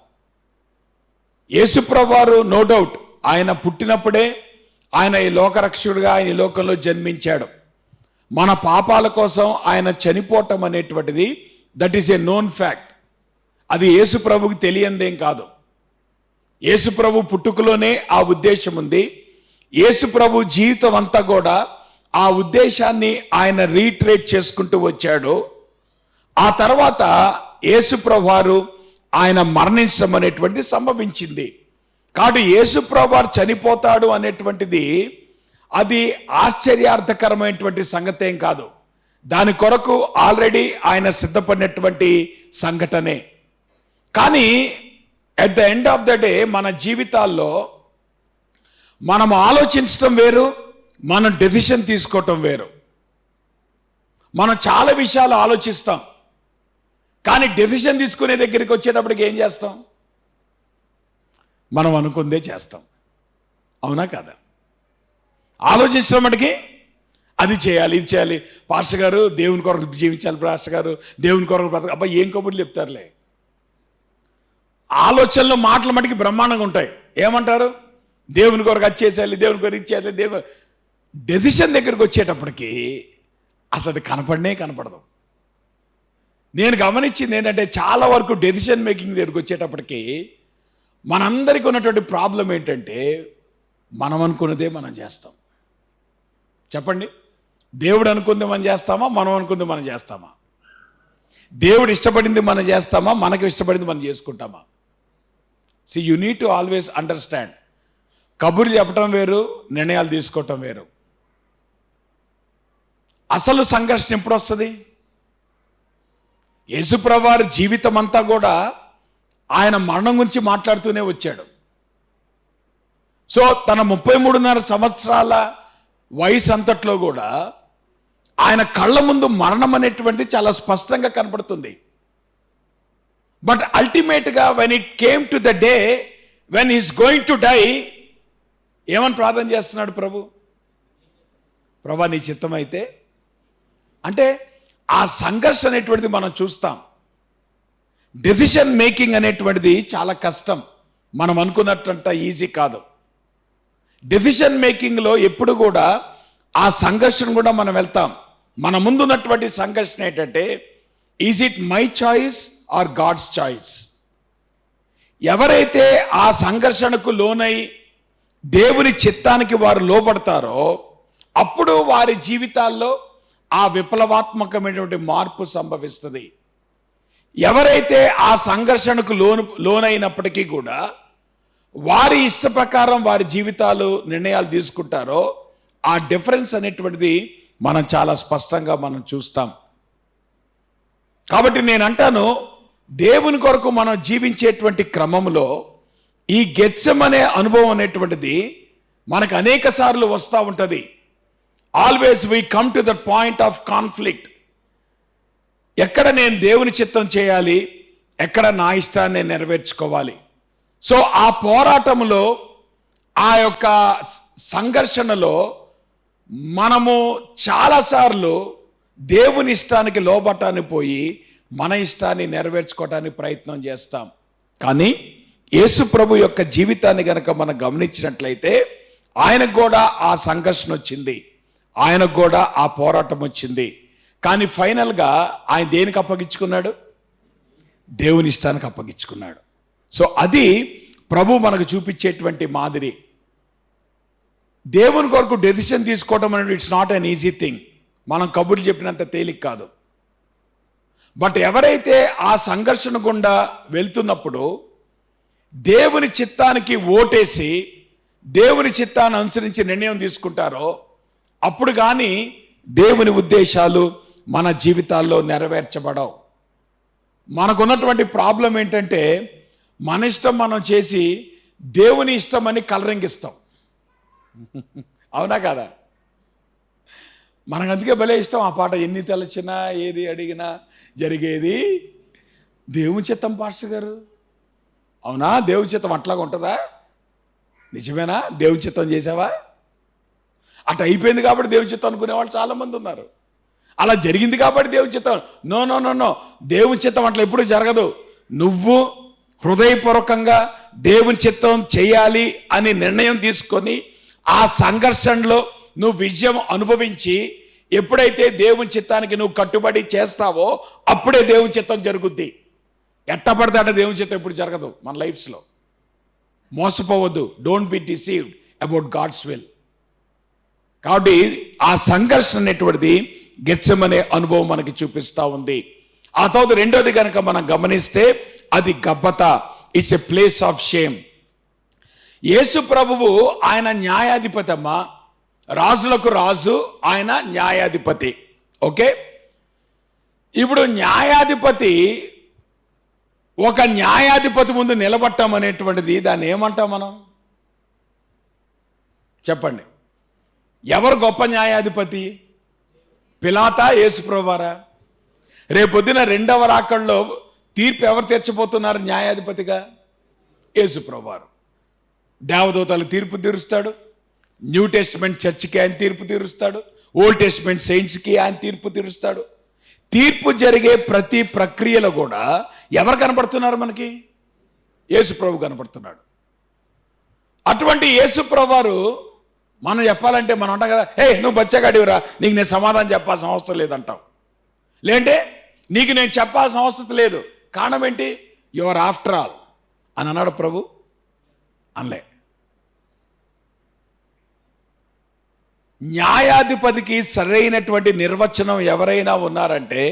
యేసుప్రభువారు నో డౌట్ ఆయన పుట్టినప్పుడే ఆయన ఈ లోకరక్షకుడిగా ఆయన ఈ లోకంలో జన్మించాడు. మన పాపాల కోసం ఆయన చనిపోవటం అనేటువంటిది that is a known fact. అది యేసుప్రభుకి తెలియందేం కాదు. యేసుప్రభు పుట్టుకలోనే ఆ ఉద్దేశం ఉంది. యేసుప్రభు జీవితం అంతా కూడా ఆ ఉద్దేశాన్ని ఆయన రీట్రేట్ చేసుకుంటూ వచ్చాడు. ఆ తర్వాత యేసుప్రభువారు ఆయన మరణించడం అనేటువంటిది సంభవించింది. కాబట్టి యేసుప్రభువారు చనిపోతాడు అనేటువంటిది అది ఆశ్చర్యార్థకరమైనటువంటి సంగతి ఏం కాదు. దాని కొరకు ఆల్రెడీ ఆయన సిద్ధపడినటువంటి సంఘటనే. కానీ at the end of the day మన జీవితాల్లో మనం ఆలోచించడం వేరు, మనం డెసిషన్ తీసుకోవటం వేరు. మనం చాలా విషయాలు ఆలోచిస్తాం, కానీ డెసిషన్ తీసుకునే దగ్గరికి వచ్చేటప్పటికి ఏం చేస్తాం? మనం అనుకుందే చేస్తాం. అవునా కదా? ఆలోచించడం మటుకి అది చేయాలి, ఇది చేయాలి, పాస్టర్ గారు దేవుని కొరకు జీవించాలి, పాస్టర్ గారు దేవుని కొరకు బ్రతక, అబ్బా ఏం కబుర్లు చెప్తారులే. ఆలోచనలు మాటల మటుకి బ్రహ్మాండంగా ఉంటాయి. ఏమంటారు? దేవుని కొరకు అది చేసేయాలి, దేవుని కొరకు ఇది చేయాలి, దేవుని. డెసిషన్ దగ్గరికి వచ్చేటప్పటికి అసలు కనపడదు. నేను గమనించింది ఏంటంటే చాలా వరకు డెసిషన్ మేకింగ్ దగ్గరికి వచ్చేటప్పటికి మనందరికీ ఉన్నటువంటి ప్రాబ్లం ఏంటంటే మనం అనుకున్నదే మనం చేస్తాం. చెప్పండి, దేవుడు అనుకుంది మనం చేస్తామా, మనం అనుకుంది మనం చేస్తామా? దేవుడు ఇష్టపడింది మనం చేస్తామా, మనకు ఇష్టపడింది మనం చేసుకుంటామా? You need to always understand. కబుర్లు చెప్పటం వేరు, నిర్ణయాలు తీసుకోవటం వేరు. అసలు సంఘర్షణ ఎప్పుడు వస్తుంది? యేసుప్రభువారి జీవితం అంతా కూడా ఆయన మరణం గురించి మాట్లాడుతూనే వచ్చాడు. సో తన 33.5 సంవత్సరాల వయసు అంతట్లో కూడా ఆయన కళ్ళ ముందు మరణం అనేటువంటిది చాలా స్పష్టంగా కనపడుతుంది. బట్ అల్టిమేట్గా when it came to the day when is going to die, ఏమని ప్రార్థన చేస్తున్నాడు ప్రభా నీ చిత్తం అయితే. అంటే ఆ సంఘర్షణ అనేటువంటిది మనం చూస్తాం. డెసిషన్ మేకింగ్ అనేటువంటిది చాలా కష్టం, మనం అనుకున్నట్లంత ఈజీ కాదు. డెసిషన్ మేకింగ్లో ఎప్పుడు కూడా ఆ సంఘర్షణ కూడా మనం వెళ్తాం. మన ముందున్నటువంటి సంఘర్షణ ఏంటంటే, is it my choice or God's choice? ఎవరైతే ఆ సంఘర్షణకు లోనై దేవుని చిత్తానికి వారు లోబడతారో అప్పుడు వారి జీవితాల్లో ఆ విప్లవాత్మకమైనటువంటి మార్పు సంభవిస్తుంది. ఎవరైతే ఆ సంఘర్షణకు లోనైనప్పటికీ కూడా వారి ఇష్ట ప్రకారం వారి జీవితాలు నిర్ణయాలు తీసుకుంటారో ఆ డిఫరెన్స్ అనేటువంటిది మనం చాలా స్పష్టంగా మనం చూస్తాం. కాబట్టి నేను అంటాను, దేవుని కొరకు మనం జీవించేటువంటి క్రమంలో ఈ గెత్సెమనే అనుభవం అనేటువంటిది మనకు అనేక సార్లు వస్తూ ఉంటుంది. Always we come to the point of conflict. ఎక్కడ నేను దేవుని చిత్తం చేయాలి, ఎక్కడ నా ఇష్టాన్ని నెరవేర్చుకోవాలి. సో ఆ పోరాటంలో, ఆ యొక్క సంఘర్షణలో మనము చాలాసార్లు దేవుని ఇష్టానికి లోబటాన్ని పోయి మన ఇష్టాన్ని నెరవేర్చుకోవటానికి ప్రయత్నం చేస్తాం. కానీ యేసు ప్రభు యొక్క జీవితాన్ని గనక మనం గమనించినట్లయితే ఆయనకు కూడా ఆ సంఘర్షణ వచ్చింది, ఆయనకు కూడా ఆ పోరాటం వచ్చింది. కానీ ఫైనల్గా ఆయన దేనికి అప్పగించుకున్నాడు? దేవుని ఇష్టానికి అప్పగించుకున్నాడు. సో అది ప్రభు మనకు చూపించేటువంటి మాదిరి. దేవుని కొరకు డెసిషన్ తీసుకోవడం అనేది it's not an easy thing. మనం కబుర్లు చెప్పినంత తేలిక కాదు. బట్ ఎవరైతే ఆ సంఘర్షణ గుండా వెళ్తున్నప్పుడు దేవుని చిత్తానికి ఓటేసి దేవుని చిత్తాన్ని అనుసరించి నిర్ణయం తీసుకుంటారో అప్పుడు కానీ దేవుని ఉద్దేశాలు మన జీవితాల్లో నెరవేర్చబడవు. మనకున్నటువంటి ప్రాబ్లం ఏంటంటే, మన ఇష్టం మనం చేసి దేవుని ఇష్టమని కలరింగిస్తాం. అవునా కాదా? మనకు అందుకే భలే ఇష్టం ఆ పాట. ఎన్ని తలచినా ఏది అడిగినా జరిగేది దేవుని చిత్తం పాస్టర్ గారు. అవునా? దేవుని చిత్తం అట్లాగా ఉంటుందా? నిజమేనా? దేవుని చిత్తం చేసావా? అటు అయిపోయింది కాబట్టి దేవుని చిత్తం అనుకునేవాళ్ళు చాలామంది ఉన్నారు. అలా జరిగింది కాబట్టి దేవుని చిత్తం. నో నో నో నో, దేవుని చిత్తం అట్లా ఎప్పుడు జరగదు. నువ్వు హృదయపూర్వకంగా దేవుని చిత్తం చేయాలి అని నిర్ణయం తీసుకొని ఆ సంఘర్షణలో నువ్వు విజయం అనుభవించి ఎప్పుడైతే దేవుని చిత్తానికి నువ్వు కట్టుబడి చేస్తావో అప్పుడే దేవుని చిత్తం జరుగుద్ది. ఎట్టపడితే అంటే దేవుని చిత్తం ఎప్పుడు జరగదు మన లైఫ్స్లో. మోసపోవద్దు. Don't be deceived about God's will. కాబట్టి ఆ సంఘర్షణ అనేటువంటిది గెత్సెమనే అనుభవం మనకి చూపిస్తూ ఉంది. ఆ తర్వాత రెండోది కనుక మనం గమనిస్తే అది Gabbatha. It's a place of shame. Yesu ప్రభువు ఆయన న్యాయాధిపతి అమ్మా, రాజులకు రాజు, ఆయన న్యాయాధిపతి. ఓకే, ఇప్పుడు న్యాయాధిపతి ఒక న్యాయాధిపతి ముందు నిలబట్టం అనేటువంటిది దాన్ని ఏమంటాం మనం? చెప్పండి. ఎవరు గొప్ప న్యాయాధిపతి? పిలాతా, యేసు ప్రభువారా? రేపొద్దున రెండవ రాకడలో తీర్పు ఎవరు తీర్చబోతున్నారు న్యాయాధిపతిగా? యేసు ప్రభువారు. దేవదూతలు తీర్పు తీరుస్తాడు, న్యూ టెస్టిమెంట్ చర్చికి ఆయన తీర్పు తీరుస్తాడు, ఓల్డ్ టెస్టిమెంట్ సెయింట్స్కి ఆయన తీర్పు తీరుస్తాడు. తీర్పు జరిగే ప్రతి ప్రక్రియలో కూడా ఎవరు కనపడుతున్నారు మనకి? యేసు ప్రభు కనపడుతున్నాడు. అటువంటి యేసు ప్రభువారు మనం చెప్పాలంటే మనం అంటాం కదా, హే నువ్వు బచ్చగాడివిరా, నీకు నేను సమాధానం చెప్పాల్సిన అవసరం లేదంటాం. లేదంటే నీకు నేను చెప్పాల్సిన అవసరం లేదు. కారణం ఏంటి? యువర్ ఆఫ్టర్ ఆల్ అని అన్నాడు ప్రభు. అనలే. న్యాయాధిపతికి సరైనటువంటి నిర్వచనం ఎవరైనా ఉన్నారంటే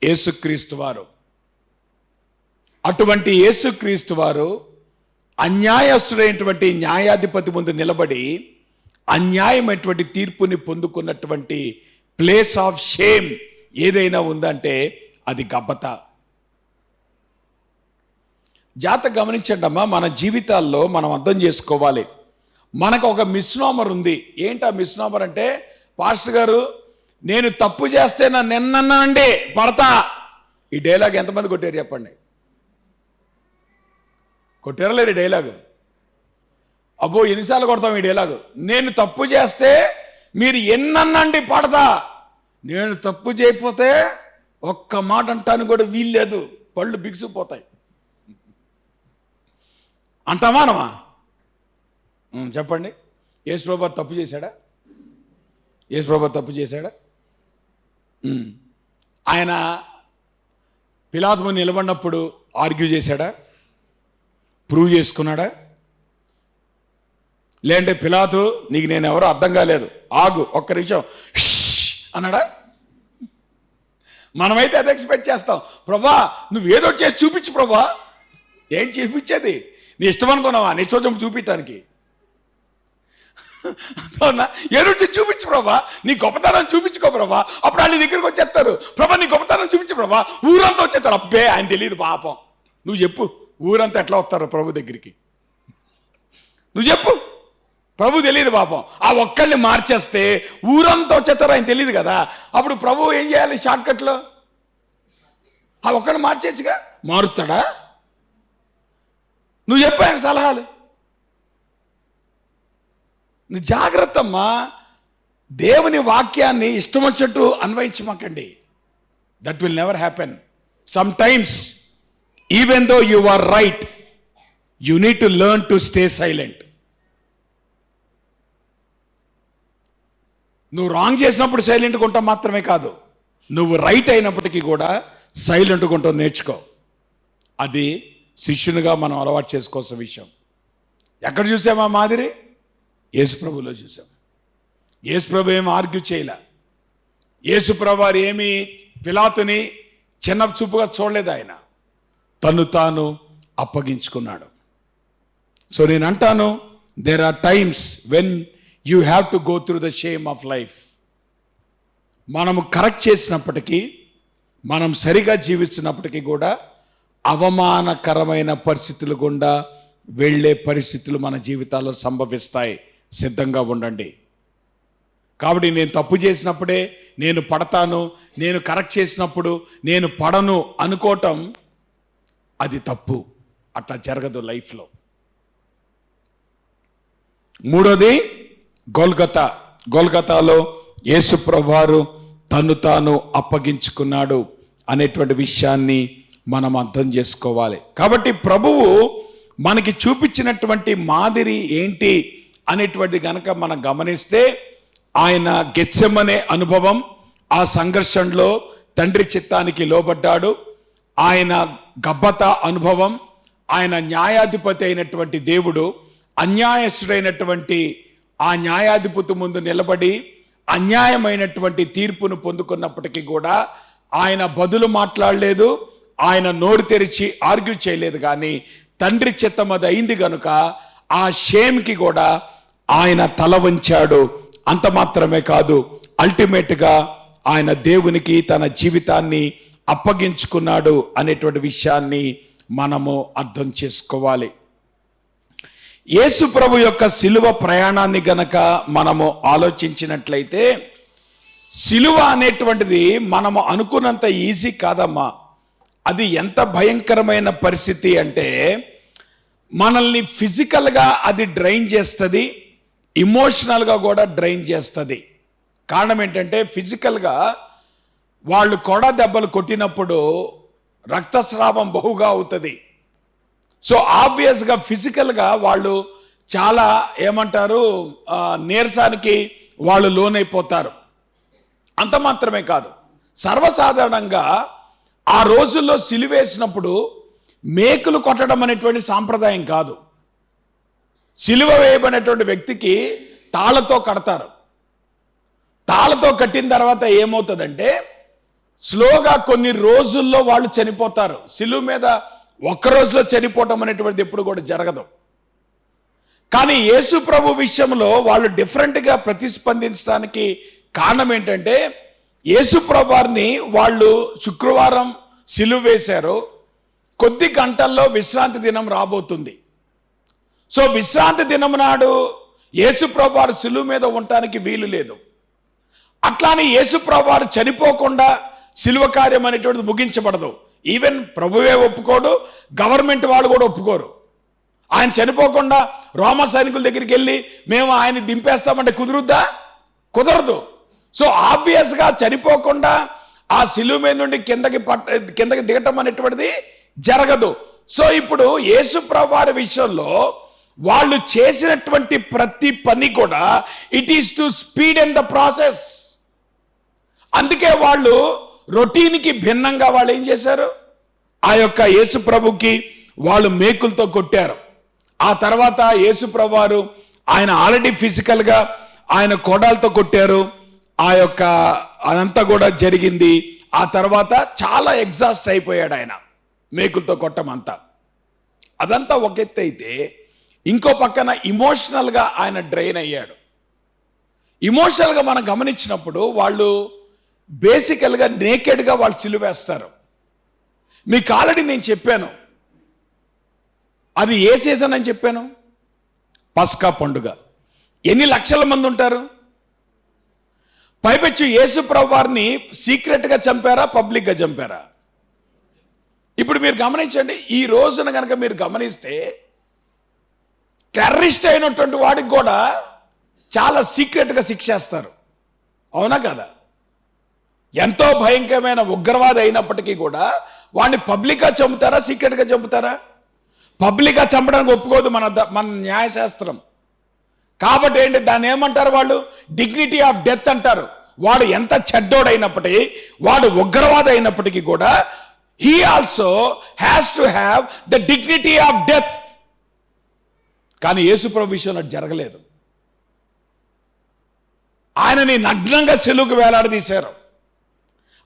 యేసుక్రీస్తు వారు. అటువంటి యేసుక్రీస్తు వారు అన్యాయస్తుడైనటువంటి న్యాయాధిపతి ముందు నిలబడి అన్యాయమైనటువంటి తీర్పుని పొందుకున్నటువంటి ప్లేస్ ఆఫ్ షేమ్ ఏదైనా ఉందంటే అది గబ్బత. జాగ్రత్త గమనించండి అమ్మా, మన జీవితాల్లో మనం అర్థం చేసుకోవాలి. మనకు ఒక మిస్నామర్ ఉంది. ఏంటి ఆ మిస్నామర్ అంటే, పాస్టర్ గారు నేను తప్పు చేస్తే నా నిన్న అండి పడతా. ఈ డైలాగ్ ఎంతమంది కొట్టారు చెప్పండి? కొట్టారా లేరు ఈ డైలాగు? అబ్బో ఎన్నిసార్లు కొడతాం ఈ డైలాగు. నేను తప్పు చేస్తే మీరు ఎన్నండి పడతా, నేను తప్పు చేయకపోతే ఒక్క మాట అంటాను కూడా వీల్లేదు, పళ్ళు బిగుసిపోతాయి. అంటామానమా? చెప్పండి. యేసుప్రభు వారు తప్పు చేశాడా? యేసుప్రభు వారు తప్పు చేశాడా? ఆయన పిలాతు ముందు నిలబడినప్పుడు ఆర్గ్యూ చేశాడా? ప్రూవ్ చేసుకున్నాడా? లేదంటే పిలాతు నీకు నేను ఎవరో అర్థం కాలేదు, ఆగు ఒక్క నిమిషం అన్నాడా? మనమైతే అది ఎక్స్పెక్ట్ చేస్తాం. ప్రభా నువ్వేదో చేసి చూపించు ప్రభా. ఏం చూపించేది? నీ ఇష్టం అనుకున్నావా నీ ఇష్టం చూపించడానికి? ఏదో చూపించు ప్రభా, నీ గొప్పతనం చూపించుకో ప్రభా. అప్పుడు ఆయన దగ్గరికి వచ్చేస్తారు, ప్రభా నీ గొప్పతనం చూపించు ప్రభా. ఊరంతా వచ్చేస్తారు, అబ్బే ఆయన తెలియదు పాపం. నువ్వు చెప్పు ఊరంతా ఎట్లా వస్తారు ప్రభు దగ్గరికి? నువ్వు చెప్పు. ప్రభు తెలియదు పాపం. ఆ ఒక్కళ్ళని మార్చేస్తే ఊరంతా వచ్చేస్తారు, ఆయన తెలియదు కదా. అప్పుడు ప్రభు ఏం చేయాలి? షార్ట్ కట్లో ఆ ఒక్కడిని మార్చేచ్చుగా. మారుస్తాడా? నువ్వు చెప్పు ఆయన సలహాలు. నువ్వు జాగ్రత్త అమ్మా, దేవుని వాక్యాన్ని ఇష్టం వచ్చినట్టు అన్వయించమాకండి. That will never happen. Sometimes even though you are right, you need to learn to stay silent. నువ్వు రాంగ్ చేసినప్పుడు సైలెంట్గా ఉంటావు మాత్రమే కాదు, నువ్వు రైట్ అయినప్పటికీ కూడా సైలెంట్గా ఉంటావు నేర్చుకో. అది శిష్యునిగా మనం అలవాటు చేసుకోవాల్సిన విషయం. ఎక్కడ చూసామా మాదిరి? యేసుప్రభులో చూసాం. యేసుప్రభు ఏమి ఆర్గ్యూ చేయలే. యేసుప్రభు వారు ఏమి పిలాతుని చిన్న చూపుగా చూడలేదు. ఆయన తను తాను అప్పగించుకున్నాడు. సో నేను అంటాను, there are times when you have to go through the shame of life. మనము కరెక్ట్ చేసినప్పటికీ, మనం సరిగా జీవిస్తున్నప్పటికీ కూడా అవమానకరమైన పరిస్థితులు గుండా వెళ్ళే పరిస్థితులు మన జీవితాల్లో సంభవిస్తాయి. సిద్ధంగా ఉండండి. కాబట్టి నేను తప్పు చేసినప్పుడే నేను పడతాను, నేను కరెక్ట్ చేసినప్పుడు నేను పడను అనుకోవటం అది తప్పు. అట్లా జరగదు లైఫ్లో. మూడోది గొల్గతా. గొల్గతాలో యేసుప్రభు వారు తను తాను అప్పగించుకున్నాడు అనేటువంటి విషయాన్ని మనం అర్థం చేసుకోవాలి. కాబట్టి ప్రభువు మనకి చూపించినటువంటి మాదిరి ఏంటి అనేటువంటి గనక మనం గమనిస్తే, ఆయన గెత్సెమనే అనుభవం, ఆ సంఘర్షణలో తండ్రి చిత్తానికి లోబడ్డాడు. ఆయన గబ్బత అనుభవం, ఆయన న్యాయాధిపతి అయినటువంటి దేవుడు అన్యాయస్తుడైనటువంటి ఆ న్యాయాధిపతి ముందు నిలబడి అన్యాయమైనటువంటి తీర్పును పొందుకున్నప్పటికీ కూడా ఆయన బదులు మాట్లాడలేదు, ఆయన నోరు తెరిచి ఆర్గ్యూ చేయలేదు. కానీ తండ్రి చిత్తం అది అయింది కనుక ఆ షేమ్కి కూడా ఆయన తల వంచాడు. అంత మాత్రమే కాదు, అల్టిమేట్గా ఆయన దేవునికి తన జీవితాన్ని అప్పగించుకున్నాడు అనేటువంటి విషయాన్ని మనము అర్థం చేసుకోవాలి. యేసు ప్రభు యొక్క సిలువ ప్రయాణాన్ని గనక మనము ఆలోచించినట్లయితే, సిలువ అనేటువంటిది మనము అనుకున్నంత ఈజీ కాదమ్మా. అది ఎంత భయంకరమైన పరిస్థితి అంటే, మనల్ని ఫిజికల్గా అది డ్రైన్ చేస్తుంది, ఇమోషనల్గా కూడా డ్రైన్ చేస్తుంది. కారణం ఏంటంటే, ఫిజికల్గా వాళ్ళు కొడ దెబ్బలు కొట్టినప్పుడు రక్తస్రావం బహుగా అవుతుంది. సో ఆబ్వియస్గా ఫిజికల్గా వాళ్ళు చాలా ఏమంటారు, నీరసానికి వాళ్ళు లోనైపోతారు. అంత మాత్రమే కాదు, సర్వసాధారణంగా ఆ రోజుల్లో సిలువేసినప్పుడు మేకులు కొట్టడం అనేటువంటి సాంప్రదాయం కాదు. సిలువ వేయబడినటువంటి వ్యక్తికి తాళ్ళతో కడతారు. తాళతో కట్టిన తర్వాత ఏమవుతుందంటే స్లోగా కొన్ని రోజుల్లో వాళ్ళు చనిపోతారు. సిలువ మీద ఒక్క రోజులో చనిపోవటం అనేటువంటిది ఎప్పుడు కూడా జరగదు. కానీ యేసు ప్రభు విషయంలో వాళ్ళు డిఫరెంట్గా ప్రతిస్పందించడానికి కారణం ఏంటంటే, యేసు ప్రభు వారిని వాళ్ళు శుక్రవారం సిలువ వేశారు, కొద్ది గంటల్లో విశ్రాంతి దినం రాబోతుంది. సో విశ్రాంతి దినం నాడు యేసు ప్రభు వారు సిలువ మీద ఉండటానికి వీలు లేదు. అట్లానే యేసు ప్రభు వారు చనిపోకుండా సిలువ కార్యం అనేటువంటిది ముగించబడదు. ఈవెన్ ప్రభువే ఒప్పుకోడు, గవర్నమెంట్ వాళ్ళు కూడా ఒప్పుకోరు. ఆయన చనిపోకుండా రోమా సైనికుల దగ్గరికి వెళ్ళి మేము ఆయన దింపేస్తామంటే కుదురుద్దా? కుదరదు. సో ఆబ్వియస్గా చనిపోకుండా ఆ సిలువ మీద నుండి కిందకి దిగటం అనేటువంటిది జరగదు. సో ఇప్పుడు యేసు ప్రభు వారి విషయంలో వాళ్ళు చేసినటువంటి ప్రతి పని కూడా it is to speed in the process. అందుకే వాళ్ళు రొటీన్కి భిన్నంగా వాళ్ళు ఏం చేశారు, ఆ యొక్క యేసు ప్రభుకి వాళ్ళు మేకులతో కొట్టారు. ఆ తర్వాత యేసు ప్రభు వారు ఆయన ఆల్రెడీ ఫిజికల్గా ఆయన కోడాలతో కొట్టారు. ఆ యొక్క అదంతా కూడా జరిగింది. ఆ తర్వాత చాలా ఎగ్జాస్ట్ అయిపోయాడు ఆయన మేకులతో కొట్టమంతా. అదంతా ఒక ఎత్తు అయితే, ఇంకో పక్కన ఇమోషనల్గా ఆయన డ్రైన్ అయ్యాడు. ఇమోషనల్గా మనం గమనించినప్పుడు వాళ్ళు బేసికల్గా నేకెడ్గా వాళ్ళు సిలువేస్తారు. మీకు ఆల్రెడీ నేను చెప్పాను, అది ఏ సీజన్ అని చెప్పాను, పస్కా పండుగ. ఎన్ని లక్షల మంది ఉంటారు? పైపెచ్చు యేసు ప్రభు వారిని సీక్రెట్గా చంపారా, పబ్లిక్గా చంపారా? ఇప్పుడు మీరు గమనించండి, ఈ రోజున కనుక మీరు గమనిస్తే టెర్రరిస్ట్ అయినటువంటి వాడికి కూడా చాలా సీక్రెట్గా శిక్షేస్తారు. అవునా కదా? ఎంతో భయంకరమైన ఉగ్రవాది అయినప్పటికీ కూడా వాడిని పబ్లిక్గా చంపుతారా, సీక్రెట్గా చంపుతారా? పబ్లిక్గా చంపడానికి ఒప్పుకోదు మన న్యాయశాస్త్రం. కాబట్టి ఏంటి, దాన్ని ఏమంటారు వాళ్ళు? డిగ్నిటీ ఆఫ్ డెత్ అంటారు. వాడు ఎంత చెడ్డోడైనప్పటికీ, వాడు ఉగ్రవాది అయినప్పటికీ కూడా he also has to have the dignity of death. కానీ యేసు ప్రభు విషయంలో జరగలేదు. ఆయనని నగ్నంగా సిలువకు వేలాడదీశారు.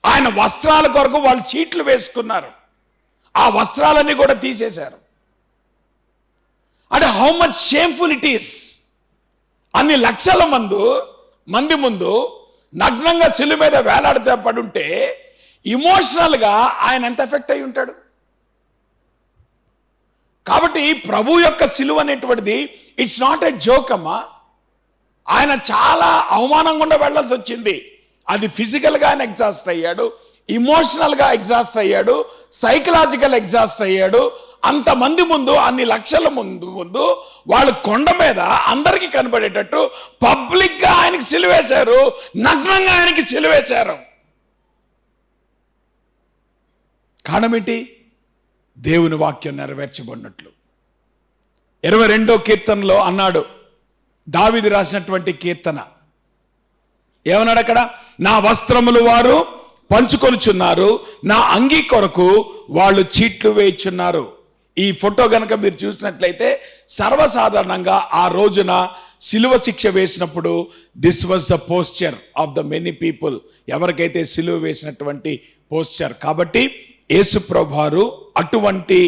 ఆయన వస్త్రాల కొరకు వాళ్ళు చీట్లు వేసుకున్నారు. ఆ వస్త్రాలన్నీ కూడా తీసేశారు. అంటే how much shameful it is. అన్ని లక్షల మంది ముందు నగ్నంగా సిలువ మీద వేలాడితే పడుంటే ఇమోషనల్గా ఆయన ఎంత ఎఫెక్ట్ అయి ఉంటాడు. కాబట్టి ప్రభు యొక్క సిలువ అనేటువంటిది ఇట్స్ నాట్ ఎ జోక్ అమ్మా. ఆయన చాలా అవమానం గుండా వెళ్ళాల్సి వచ్చింది. అది ఫిజికల్గా ఆయన ఎగ్జాస్ట్ అయ్యాడు, ఇమోషనల్గా ఎగ్జాస్ట్ అయ్యాడు, సైకలాజికల్ ఎగ్జాస్ట్ అయ్యాడు. అంతమంది ముందు, అన్ని లక్షల ముందు వాళ్ళు కొండ మీద అందరికీ కనబడేటట్టు పబ్లిక్గా ఆయనకి సిలువేశారు, నగ్నంగా ఆయనకి సిలువేశారు. కారణం ఏంటి? దేవుని వాక్యం నెరవేర్చబడినట్లు. 22వ కీర్తనలో అన్నాడు, దావీదు రాసినటువంటి కీర్తన ఏమన్నాడు అక్కడ? నా వస్త్రములు వారు పంచుకొనుచున్నారు, నా అంగీ కొరకు వాళ్ళు చీట్లు వేయుచున్నారు. ఈ ఫోటో గనక మీరు చూసినట్లయితే సర్వసాధారణంగా ఆ రోజున సిలువ శిక్ష వేసినప్పుడు this was the posture of the many people. ఎవరికైతే సిలువ వేసినటువంటి పోస్చర్. కాబట్టి యేసు ప్రభువారు అటువంటి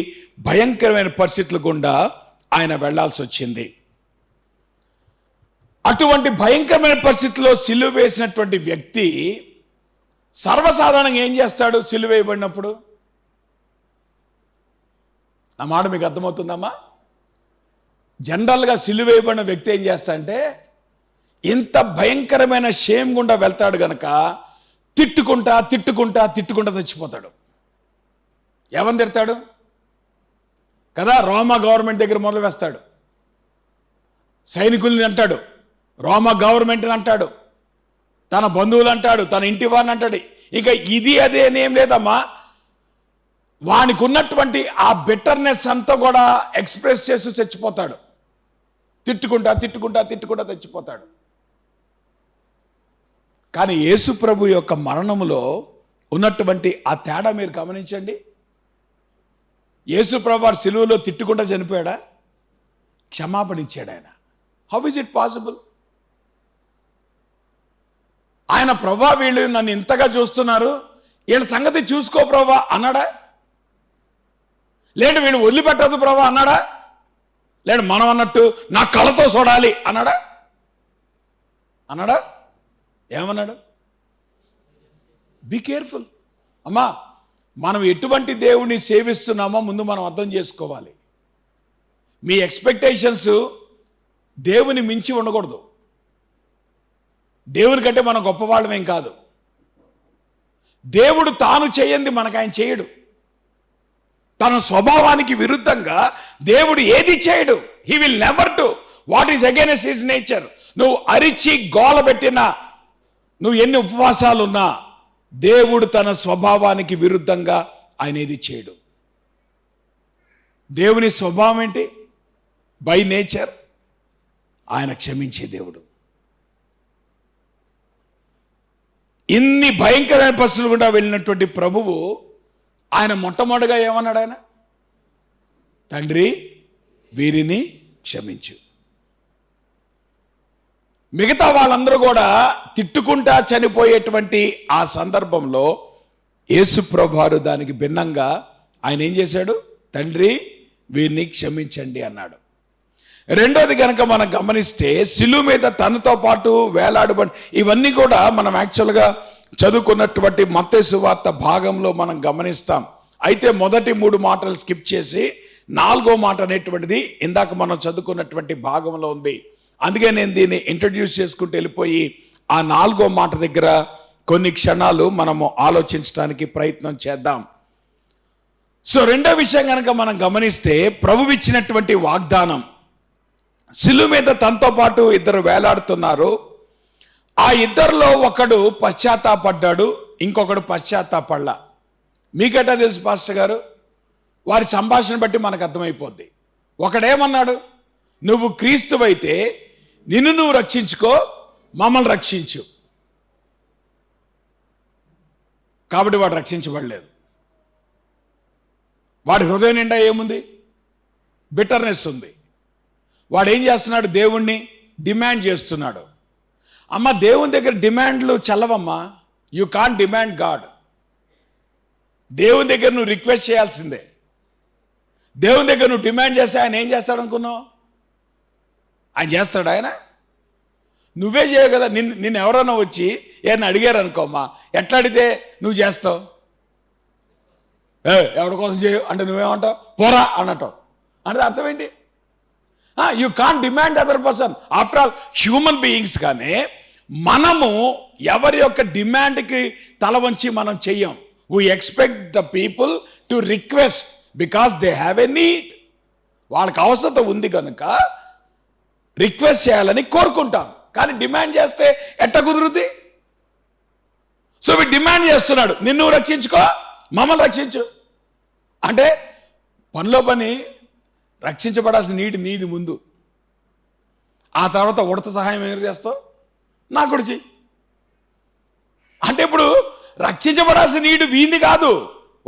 భయంకరమైన పరిస్థితుల గుండా ఆయన వెళ్లాల్సి వచ్చింది. అటువంటి భయంకరమైన పరిస్థితుల్లో సిలువ వేసినటువంటి వ్యక్తి సర్వసాధారణంగా ఏం చేస్తాడు? సిలువ వేయబడినప్పుడు, ఆ మాట మీకు అర్థమవుతుందమ్మా? జనరల్గా సిలువ వేయబడిన వ్యక్తి ఏం చేస్తాడంటే, ఇంత భయంకరమైన షేమ్ గుండా వెళ్తాడు గనక తిట్టుకుంటా చచ్చిపోతాడు. ఎవరిని తిడతాడు కదా? రోమా గవర్నమెంట్ దగ్గర మొదలు వేస్తాడు, సైనికుల్ని అంటాడు, రోమా గవర్నమెంట్ని అంటాడు, తన బంధువులు అంటాడు, తన ఇంటి వారిని అంటాడు. ఇక ఇది అదేనేం లేదమ్మా, వానికి ఉన్నటువంటి ఆ బెటర్నెస్ అంతా కూడా ఎక్స్ప్రెస్ చేస్తూ చచ్చిపోతాడు. తిట్టుకుంటా చచ్చిపోతాడు. కానీ యేసు ప్రభు యొక్క మరణములో ఉన్నటువంటి ఆ తేడా మీరు గమనించండి. యేసు ప్రభు వారు సిలువలో తిట్టుకుంటా చనిపోయాడా? క్షమాపణ ఇచ్చాడు ఆయన. How is it possible? ఆయన ప్రభా వీళ్ళు నన్ను ఇంతగా చూస్తున్నారు, వీళ్ళ సంగతి చూసుకో ప్రభా అన్నాడా? లేదంటే వీళ్ళు వదిలిపెట్టదు ప్రభా అన్నాడా? లేదంటే మనం అన్నట్టు నా కళ్ళతో చూడాలి అన్నాడా? ఏమన్నాడు? Be careful. అమ్మా, మనం ఎటువంటి దేవుణ్ణి సేవిస్తున్నామో ముందు మనం అర్థం చేసుకోవాలి. మీ ఎక్స్పెక్టేషన్స్ దేవుని మించి ఉండకూడదు. దేవుని కంటే మనం గొప్పవాళ్ళమేం కాదు. దేవుడు తాను చేయంది మనకు ఆయన చేయడు. తన స్వభావానికి విరుద్ధంగా దేవుడు ఏది చేయడు. He will never do what is against his nature. నువ్వు అరిచి గోల పెట్టినా, నువ్వు ఎన్ని ఉపవాసాలున్నా, దేవుడు తన స్వభావానికి విరుద్ధంగా ఆయన ఏది చేయడు. దేవుని స్వభావం ఏంటి? బై నేచర్ ఆయన క్షమించే దేవుడు. ఇన్ని భయంకరమైన పరిస్థితులు గుండా వెళ్ళినటువంటి ప్రభువు ఆయన మొట్టమొదటిగా ఏమన్నాడు? ఆయన, తండ్రి వీరిని క్షమించు. మిగతా వాళ్ళందరూ కూడా తిట్టుకుంటా చనిపోయేటువంటి ఆ సందర్భంలో యేసుప్రభువారు దానికి భిన్నంగా ఆయన ఏం చేశాడు? తండ్రి వీరిని క్షమించండి అన్నాడు. రెండోది కనుక మనం గమనిస్తే సిలువ మీద తనతో పాటు వేలాడబడి, ఇవన్నీ కూడా మనం యాక్చువల్గా చదువుకున్నటువంటి మత్తయి సువార్త భాగంలో మనం గమనిస్తాం. అయితే మొదటి 3 మాటలు స్కిప్ చేసి 4వ మాట అనేటువంటిది ఇందాక మనం చదువుకున్నటువంటి భాగంలో ఉంది. అందుకే నేను దీన్ని ఇంట్రడ్యూస్ చేసుకుంటూ వెళ్ళిపోయి ఆ 4వ మాట దగ్గర కొన్ని క్షణాలు మనము ఆలోచించడానికి ప్రయత్నం చేద్దాం. సో రెండో విషయం కనుక మనం గమనిస్తే, ప్రభువు ఇచ్చినటువంటి వాగ్దానం, సిలువ మీద తనతో పాటు 2 వేలాడుతున్నారు. ఆ 2లో ఒకడు పశ్చాత్తాపడ్డాడు, ఇంకొకడు పశ్చాత్తాపడలా. మీకెట్టా తెలుసు పాస్టర్ గారు? వారి సంభాషణ బట్టి మనకు అర్థమైపోద్ది. ఒకడేమన్నాడు? నువ్వు క్రీస్తువైతే నిన్ను నువ్వు రక్షించుకో, మమ్మల్ని రక్షించు. కాబట్టి వాడు రక్షించబడలేదు. వాడి హృదయం నిండా ఏముంది? బిటర్నెస్ ఉంది. వాడు ఏం చేస్తున్నాడు? దేవుణ్ణి డిమాండ్ చేస్తున్నాడు. అమ్మ, దేవుని దగ్గర డిమాండ్లు చల్లవమ్మా. You can't demand God. దేవుని దగ్గర నువ్వు రిక్వెస్ట్ చేయాల్సిందే. దేవుని దగ్గర నువ్వు డిమాండ్ చేస్తే ఆయన ఏం చేస్తాడు అనుకున్నావు? ఆయన చేస్తాడు. ఆయన నువ్వే చేయవు కదా. నిన్ను ఎవరైనా వచ్చి ఏమన్నా అడిగారు అనుకోమ్మా, ఎట్లా అడిగితే నువ్వు చేస్తావు? ఎవరి కోసం చేయవు అంటే నువ్వేమంటావు? పోరా అన్నట్టు. అంటే అర్థం ఏంటి? You can't demand other person. After all human beings. కానీ మనము ఎవరి యొక్క డిమాండ్కి తల వంచి మనం చెయ్యం. We expect the people to request because they have a need. వాళ్ళకి అవసరత ఉంది కనుక రిక్వెస్ట్ చేయాలని కోరుకుంటాం. కానీ డిమాండ్ చేస్తే ఎట్ట కుదురుద్ది? సో వీడు డిమాండ్ చేస్తున్నాడు, నిన్ను రక్షించుకో, మమ్మల్ని రక్షించు. అంటే పనిలో పని రక్షించబడాల్సిన నీది ముందు. ఆ తర్వాత ఉడత సహాయం ఏం చేస్తావు? నా కూడా చెయ్యి. అంటే ఇప్పుడు రక్షించబడాల్సిన నీడు వీంది కాదు.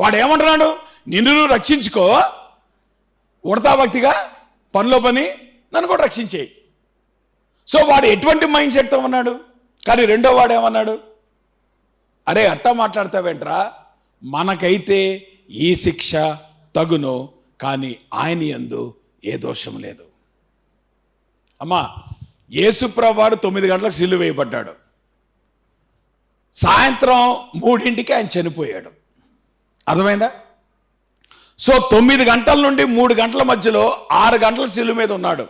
వాడు ఏమంటున్నాడు? నిన్ను నువ్వు రక్షించుకో, ఉడతా భక్తిగా పనిలో పని నన్ను కూడా రక్షించేయి. సో వాడు ఎటువంటి మైండ్ సెట్తో ఉన్నాడు? కానీ రెండో వాడు ఏమన్నాడు? అరే అట్టా మాట్లాడతావేంట్రా, మనకైతే ఈ శిక్ష తగును, కానీ ఆయన యందు ఏ దోషం లేదు. అమ్మా, యేసుప్రభువారు 9 గంటలకు సిలువ వేయబడ్డాడు. సాయంత్రం 3ంటికి ఆయన చనిపోయాడు. అర్థమైందా? సో 9 గంటల నుండి 3 గంటల మధ్యలో 6 గంటల సిలువ మీద ఉన్నాడు.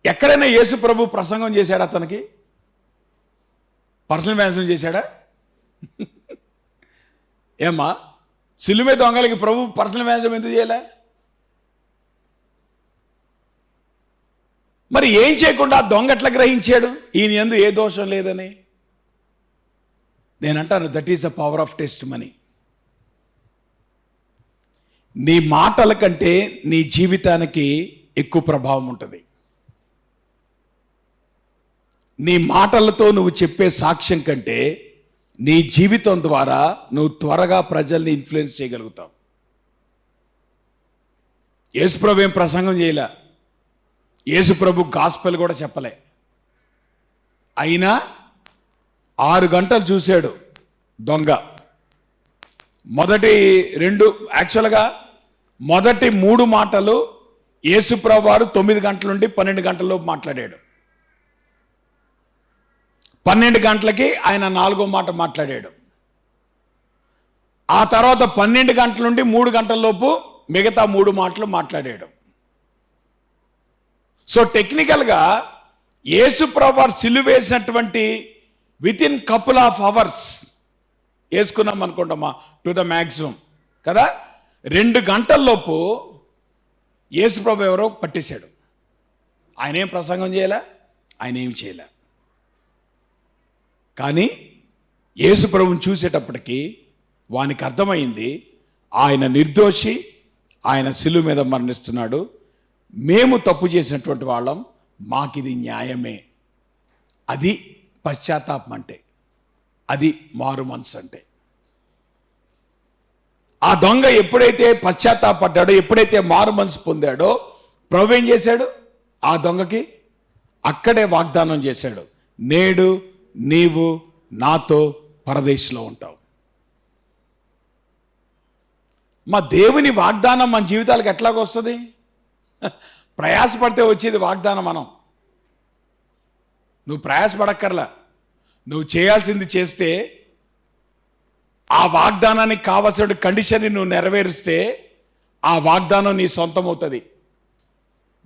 ఎక్కడైనా యేసు ప్రభు ప్రసంగం చేశాడా? అతనికి పర్సనల్ వ్యాసం చేశాడా? ఏమ్మా, సిలువ మీద దొంగలకి ప్రభు పర్సనల్ వ్యాసం ఎందుకు చేయలే? మరి ఏం చేయకుండా దొంగ ఎట్లా గ్రహించాడు ఈయన యందు ఏ దోషం లేదని? నేనంటాను, that is the power of test money. నీ మాటల కంటే నీ జీవితానికి ఎక్కువ ప్రభావం ఉంటుంది. నీ మాటలతో నువ్వు చెప్పే సాక్ష్యం కంటే నీ జీవితం ద్వారా నువ్వు త్వరగా ప్రజల్ని ఇన్ఫ్లుయెన్స్ చేయగలుగుతావు. యేసుప్రభు ఏం ప్రసంగం చేయలే, యేసుప్రభు గాస్పెల్ కూడా చెప్పలే. అయినా 6 గంటలు చూశాడు దొంగ. మొదటి 2 యాక్చువల్గా మొదటి 3 మాటలు యేసుప్రభు వారు 9 గంటల నుండి 12 గంటల్లో మాట్లాడాడు. 12 గంటలకి ఆయన 4వ మాట మాట్లాడాడు. ఆ తర్వాత 12 గంటల నుండి 3 గంటల లోపు మిగతా 3 మాటలు మాట్లాడాడు. సో టెక్నికల్గా యేసుప్రభు వారు సిలువ వేసినటువంటి వితిన్ కపుల్ ఆఫ్ అవర్స్ వేసుకున్నాం అనుకుంటామా, టు ద మ్యాక్సిమం కదా, 2 గంటల్లోపు యేసుప్రభు ఎవరో పట్టేశాడు. ఆయన ఏం ప్రసంగం చేయలే, ఆయన ఏం చేయలే. కానీ యేసుప్రభుని చూసేటప్పటికి వానికి అర్థమైంది ఆయన నిర్దోషి, ఆయన సిలువ మీద మరణిస్తున్నాడు, మేము తప్పు చేసినటువంటి వాళ్ళం, మాకిది న్యాయమే. అది పశ్చాత్తాపం అంటే, అది మారు మనసు అంటే. ఆ దొంగ ఎప్పుడైతే పశ్చాత్తాపడ్డాడో, ఎప్పుడైతే మారు మనసు పొందాడో, ప్రభు ఏం చేశాడు? ఆ దొంగకి అక్కడే వాగ్దానం చేశాడు, నేడు నీవు నాతో పరదేశంలో ఉంటావు. మా దేవుని వాగ్దానం మన జీవితాలకు ఎట్లాగొస్తుంది? ప్రయాసపడితే వచ్చేది వాగ్దానం. నువ్వు ప్రయాసపడక్కర్లా, నువ్వు చేయాల్సింది చేస్తే, ఆ వాగ్దానానికి కావలసిన కండిషన్ని నువ్వు నెరవేరుస్తే ఆ వాగ్దానం నీ సొంతం అవుతుంది.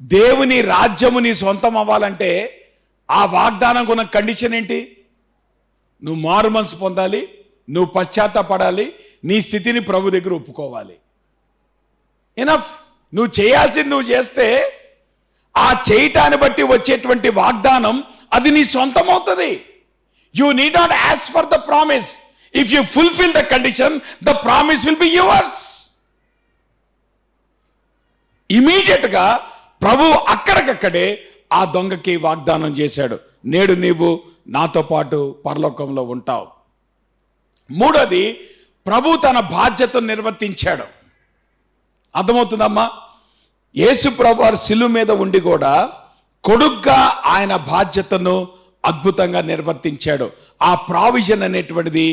దేవుని రాజ్యము నీ సొంతం అవ్వాలంటే ఆ వాగ్దానం ఉన్న కండిషన్ ఏంటి? నువ్వు మారు మనసు పొందాలి, నువ్వు పశ్చాత్తాపడాలి, నీ స్థితిని ప్రభు దగ్గర ఒప్పుకోవాలి. ఎనఫ్. నువ్వు చేయాల్సింది నువ్వు చేస్తే ఆ చేయటాన్ని బట్టి వచ్చేటువంటి వాగ్దానం అది నీ సొంతం అవుతుంది. You need not ask for the promise. If you fulfil the condition, the promise will be yours. ఇమీడియట్గా ప్రభు అక్కడికక్కడే ఆ దొంగకి వాగ్దానం చేశాడు, నేడు నీవు నాతో పాటు పరలోకంలో ఉంటావు. 3వది, ప్రభు తన బాధ్యతను నిర్వర్తించాడు. అర్థమవుతుందమ్మా? యేసు ప్రభు వారు సిలువ మీద ఉండి కూడా కొడుగ్గా ఆయన బాధ్యతను అద్భుతంగా నిర్వర్తించాడు. ఆ ప్రావిజన్ అనేటువంటిది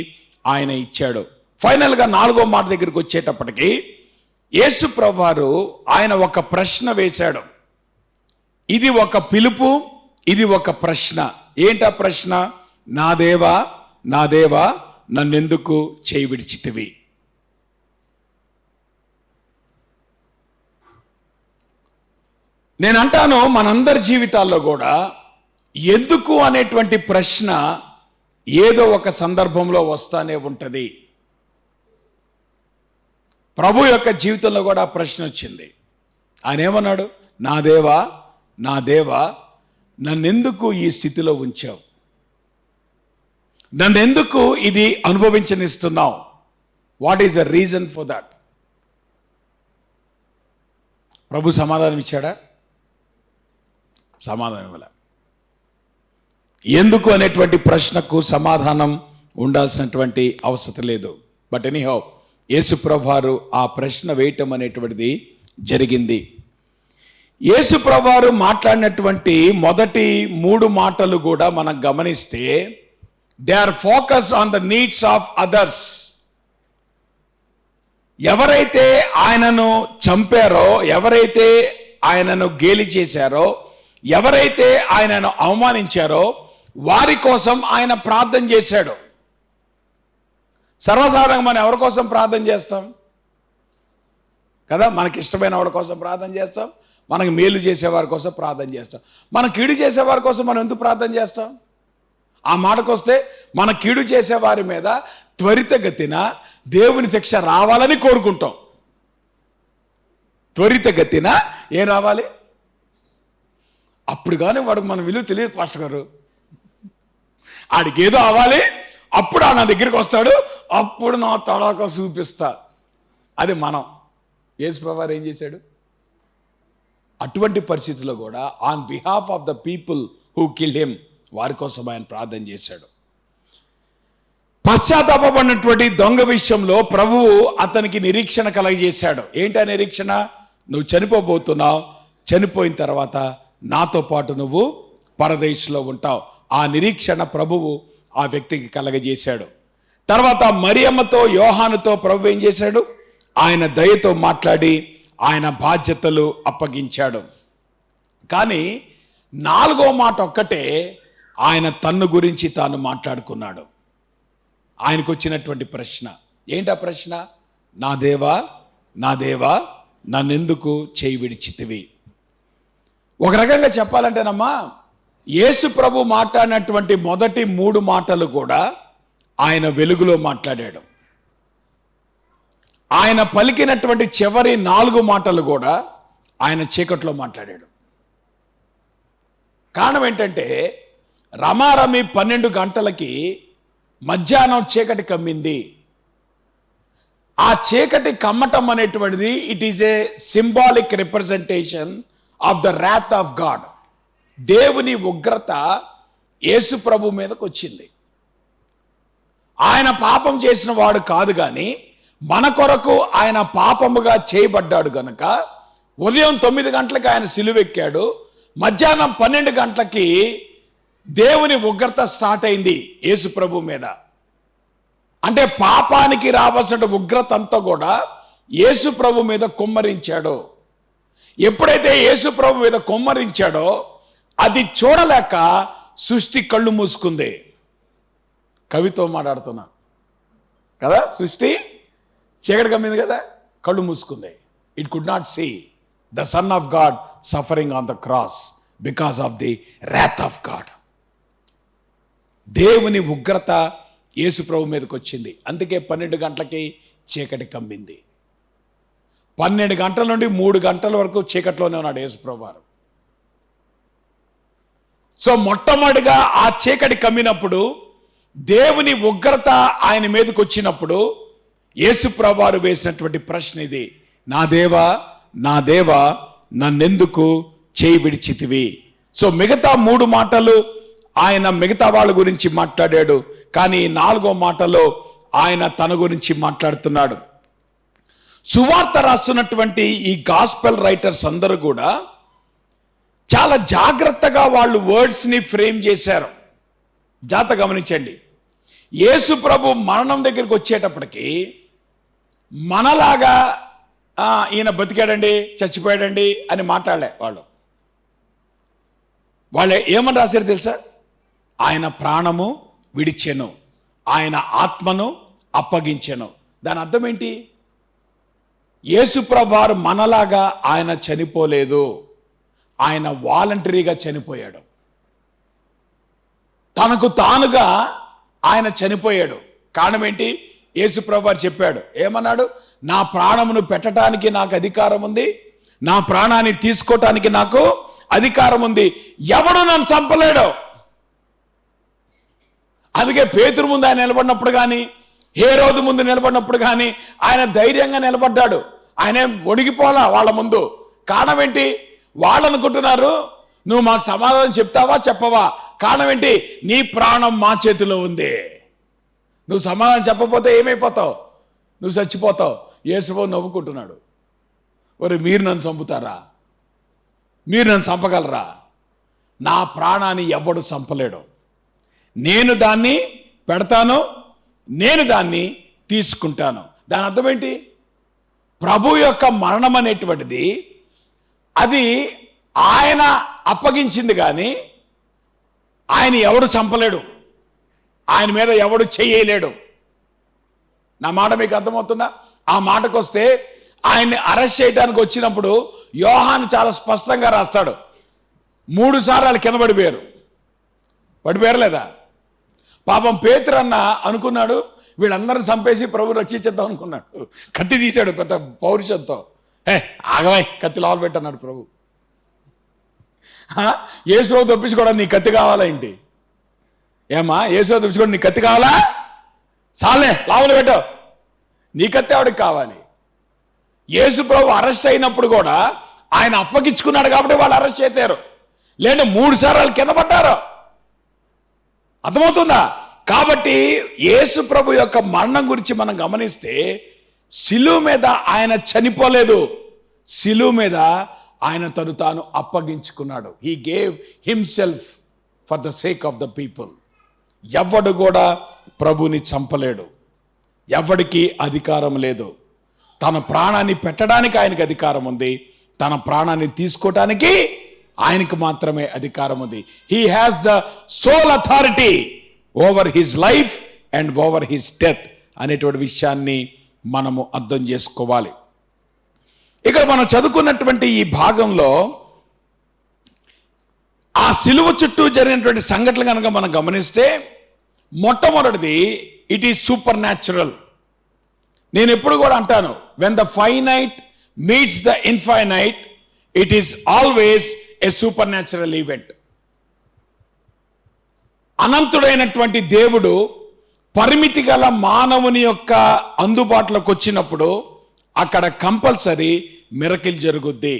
ఆయన ఇచ్చాడు. ఫైనల్గా 4వ మాట దగ్గరికి వచ్చేటప్పటికి యేసు ప్రభు వారు ఆయన ఒక ప్రశ్న వేశాడు. ఇది ఒక పిలుపు, ఇది ఒక ప్రశ్న. ఏంటా ప్రశ్న? నా దేవా, నా దేవా, నన్నెందుకు చేయి విడిచితివి? నేను అంటాను, మనందరి జీవితాల్లో కూడా ఎందుకు అనేటువంటి ప్రశ్న ఏదో ఒక సందర్భంలో వస్తానే ఉంటుంది. ప్రభు యొక్క జీవితంలో కూడా ఆ ప్రశ్న వచ్చింది. ఆయన ఏమన్నాడు? నా దేవా, నా దేవా, నన్నెందుకు ఈ స్థితిలో ఉంచావు? నన్నెందుకు ఇది అనుభవించనిస్తున్నావు? What is the reason for that? ప్రభు సమాధానం ఇచ్చాడా? సమాధానం ఇవ్వలే. ఎందుకు అనేటువంటి ప్రశ్నకు సమాధానం ఉండాల్సినటువంటి అవసరం లేదు. బట్ ఎనీహౌ, యేసు ప్రభువారు ఆ ప్రశ్న వేయటం అనేటువంటిది జరిగింది. యేసు ప్రభువారు మాట్లాడినటువంటి మొదటి 3 మాటలు కూడా మనం గమనిస్తే, they are focus on the needs of others. ఎవరైతే ఆయనను చంపారో, ఎవరైతే ఆయనను గేలి చేశారో, ఎవరైతే ఆయనను అవమానించారో వారి కోసం ఆయన ప్రార్థన చేశాడు. సర్వసాధారణంగా మనం ఎవరి కోసం ప్రార్థన చేస్తాం కదా? మనకి ఇష్టమైన వాళ్ళ కోసం ప్రార్థన చేస్తాం, మనకు మేలు చేసేవారి కోసం ప్రార్థన చేస్తాం. మన కీడు చేసేవారి కోసం మనం ఎందుకు ప్రార్థన చేస్తాం? ఆ మాటకొస్తే, మన కీడు చేసేవారి మీద త్వరితగతిన దేవుని శిక్ష రావాలని కోరుకుంటాం. త్వరితగతిన ఏం రావాలి? అప్పుడు కానీ వాడికి మన విలువ తెలియదు పాస్టర్ గారు. ఆడికి ఏదో అవ్వాలి, అప్పుడు నా దగ్గరికి వస్తాడు, అప్పుడు నా తడాక చూపిస్తా. అది మనం. యేసు ప్రభువారు ఏం చేశాడు? అటువంటి పరిస్థితుల్లో కూడా on behalf of the people who killed him, వారి కోసం ఆయన ప్రార్థన చేశాడు. పశ్చాత్తాపడినటువంటి దొంగ విషయంలో ప్రభువు అతనికి నిరీక్షణ కలగజేశాడు. ఏంటి ఆ నిరీక్షణ? నువ్వు చనిపోబోతున్నావు, చనిపోయిన తర్వాత నాతో పాటు నువ్వు పరదేశంలో ఉంటావు. ఆ నిరీక్షణ ప్రభువు ఆ వ్యక్తికి కలగజేశాడు. తర్వాత మరియమ్మతో యోహానుతో ప్రభు ఏం చేశాడు? ఆయన దయతో మాట్లాడి ఆయన బాధ్యతలు అప్పగించాడు. కానీ 4వ మాట ఒక్కటే ఆయన తన్ను గురించి తాను మాట్లాడుకున్నాడు. ఆయనకు వచ్చినటువంటి ప్రశ్న ఏంటా ప్రశ్న? నా దేవా, నా దేవా, నన్నెందుకు చేయి విడిచితివి? ఒక రకంగా చెప్పాలంటేనమ్మా, యేసు ప్రభు మాట్లాడినటువంటి మొదటి 3 మాటలు కూడా ఆయన వెలుగులో మాట్లాడాడు. ఆయన పలికినటువంటి చివరి 4 మాటలు కూడా ఆయన చీకట్లో మాట్లాడాడు. కారణం ఏంటంటే రమారమి 12 గంటలకి మధ్యాహ్నం చీకటి కమ్మింది. ఆ చీకటి కమ్మటం అనేటువంటిది it is a symbolic representation of the Rath of God. దేవుని ఉగ్రత యేసు ప్రభు మీదకి వచ్చింది. ఆయన పాపం చేసిన వాడు కాదు, కానీ మన కొరకు ఆయన పాపముగా చేయబడ్డాడు గనుక ఉదయం 9 గంటలకు ఆయన సిలువెక్కాడు. మధ్యాహ్నం 12 గంటలకి దేవుని ఉగ్రత స్టార్ట్ అయింది యేసు ప్రభు మీద. అంటే పాపానికి రావాల్సిన ఉగ్రత అంతా కూడా యేసు ప్రభు మీద కుమ్మరించాడు. ఎప్పుడైతే యేసు ప్రభు మీద కుమ్మరించాడో అది చూడలేక సృష్టి కళ్ళు మూసుకుంది. కవితో మాట్లాడుతున్నా కదా, సృష్టి చీకటి కమ్మింది కదా, కళ్ళు మూసుకుంది. It could not see the son of God suffering on the cross because of the wrath of God. దేవుని ఉగ్రత యేసు ప్రభు మీదకి వచ్చింది. అందుకే 12 గంటలకి చీకటి కమ్మింది. 12 గంటల నుండి 3 గంటల వరకు చీకట్లోనే ఉన్నాడు యేసు ప్రభు వారు. సో మొట్టమొదటిగా ఆ చీకటి కమ్మినప్పుడు, దేవుని ఉగ్రత ఆయన మీదకి వచ్చినప్పుడు యేసు ప్రభు వారు వేసినటువంటి ప్రశ్న ఇది: నా దేవా, నా దేవా, నన్నెందుకు చేయి విడిచితివి? సో మిగతా 3 మాటలు ఆయన మిగతా వాళ్ళ గురించి మాట్లాడాడు, కానీ 4వ మాటలో ఆయన తన గురించి మాట్లాడుతున్నాడు. సువార్త రాస్తున్నటువంటి ఈ గాస్పెల్ రైటర్స్ అందరూ కూడా చాలా జాగ్రత్తగా వాళ్ళు వర్డ్స్ని ఫ్రేమ్ చేశారు. జాగ్రత్త గమనించండి. యేసు ప్రభు మరణం దగ్గరికి వచ్చేటప్పటికి మనలాగా ఈయన బతికాడండి, చచ్చిపోయాడండి అని మాట్లాడలే వాళ్ళు. వాళ్ళే ఏమని రాశారు తెలుసా? ఆయన ప్రాణము విడిచెను, ఆయన ఆత్మను అప్పగించెను. దాని అర్థం ఏంటి? యేసుప్రభు వారు మనలాగా ఆయన చనిపోలేదు, ఆయన వాలంటరీగా చనిపోయాడు. తనకు తానుగా ఆయన చనిపోయాడు. కారణం ఏంటి? యేసుప్రభు వారు చెప్పాడు, ఏమన్నాడు? నా ప్రాణమును పెట్టడానికి నాకు అధికారం ఉంది, నా ప్రాణాన్ని తీసుకోవటానికి నాకు అధికారం ఉంది, ఎవడు నన్ను చంపలేడు. అందుకే పేతురు ముందు ఆయన నిలబడినప్పుడు కానీ, హేరోదు ముందు నిలబడినప్పుడు కానీ ఆయన ధైర్యంగా నిలబడ్డాడు. ఆయన ఒడిగిపోలా వాళ్ళ ముందు. కారణం ఏంటి? వాళ్ళు అనుకుంటున్నారు నువ్వు మాకు సమాధానం చెప్తావా చెప్పవా. కారణం ఏంటి? నీ ప్రాణం మా చేతిలో ఉంది. నువ్వు సమాధానం చెప్పకపోతే ఏమైపోతావు? నువ్వు చచ్చిపోతావు. యేసుప్రభు నవ్వుకుంటున్నాడు. మరి మీరు నన్ను చంపుతారా? మీరు నన్ను చంపగలరా? నా ప్రాణాన్ని ఎవడు చంపలేడు. నేను దాన్ని పెడతాను, నేను దాన్ని తీసుకుంటాను. దాని అర్థం ఏంటి? ప్రభు యొక్క మరణం అనేటువంటిది అది ఆయన అప్పగించింది, కానీ ఆయన ఎవడు చంపలేడు, ఆయన మీద ఎవడు చేయలేడు. నా మాట మీకు అర్థమవుతుందా? ఆ మాటకు వస్తే ఆయన్ని అరెస్ట్ చేయడానికి వచ్చినప్పుడు యోహాను చాలా స్పష్టంగా రాస్తాడు. 3 సార్లు వాళ్ళు కింద పడిపోయారు లేదా? పాపం పేతురు అన్న అనుకున్నాడు వీళ్ళందరిని చంపేసి ప్రభు రక్షించేద్దాం అనుకున్నాడు. కత్తి తీశాడు పెద్ద పౌరుషంతో. ఆగవాయ్, కత్తి లోపల పెట్టన్నాడు ప్రభు. యేసుప్రభు తప్పించుకోవడం నీ కత్తి కావాలా ఏంటి? ఏమా యేసుప్రభు తప్పించుకోవడం నీ కత్తి కావాలా? చాలే లోపల పెట్టు, నీ కత్తి ఆవిడకి కావాలి. యేసుప్రభు అరెస్ట్ అయినప్పుడు కూడా ఆయన అప్పగించుకున్నాడు కాబట్టి వాళ్ళు అరెస్ట్ చేశారు. లేదంటే 3 సార్లు కింద పడ్డారు. అర్థమవుతుందా? కాబట్టి యేసు ప్రభు యొక్క మరణం గురించి మనం గమనిస్తే సిలువ మీద ఆయన చనిపోలేదు, సిలువ మీద ఆయన తను తాను అప్పగించుకున్నాడు. He gave himself for the sake of the people. ఎవడు కూడా ప్రభుని చంపలేడు, ఎవడికి అధికారం లేదు. తన ప్రాణాన్ని పెట్టడానికి ఆయనకి అధికారం ఉంది, తన ప్రాణాన్ని తీసుకోవటానికి ఆయనకు మాత్రమే అధికారం ఉంది. He has the sole authority over his life and over his death అనేటువంటి విషయాన్ని మనము అర్థం చేసుకోవాలి. ఇక్కడ మనం చదువుకున్నటువంటి ఈ భాగంలో ఆ సిలువ చుట్టూ జరిగినటువంటి సంఘటనలు కనుక మనం గమనిస్తే, మొట్టమొదటిది ఇట్ ఈస్ సూపర్ న్యాచురల్. నేను ఎప్పుడు కూడా అంటాను, when the finite meets the infinite it is always a supernatural event. అనంతుడైనటువంటి దేవుడు పరిమితి గల మానవుని యొక్క అందుబాటులోకి వచ్చినప్పుడు అక్కడ కంపల్సరీ మిరకిల్ జరుగుద్ది.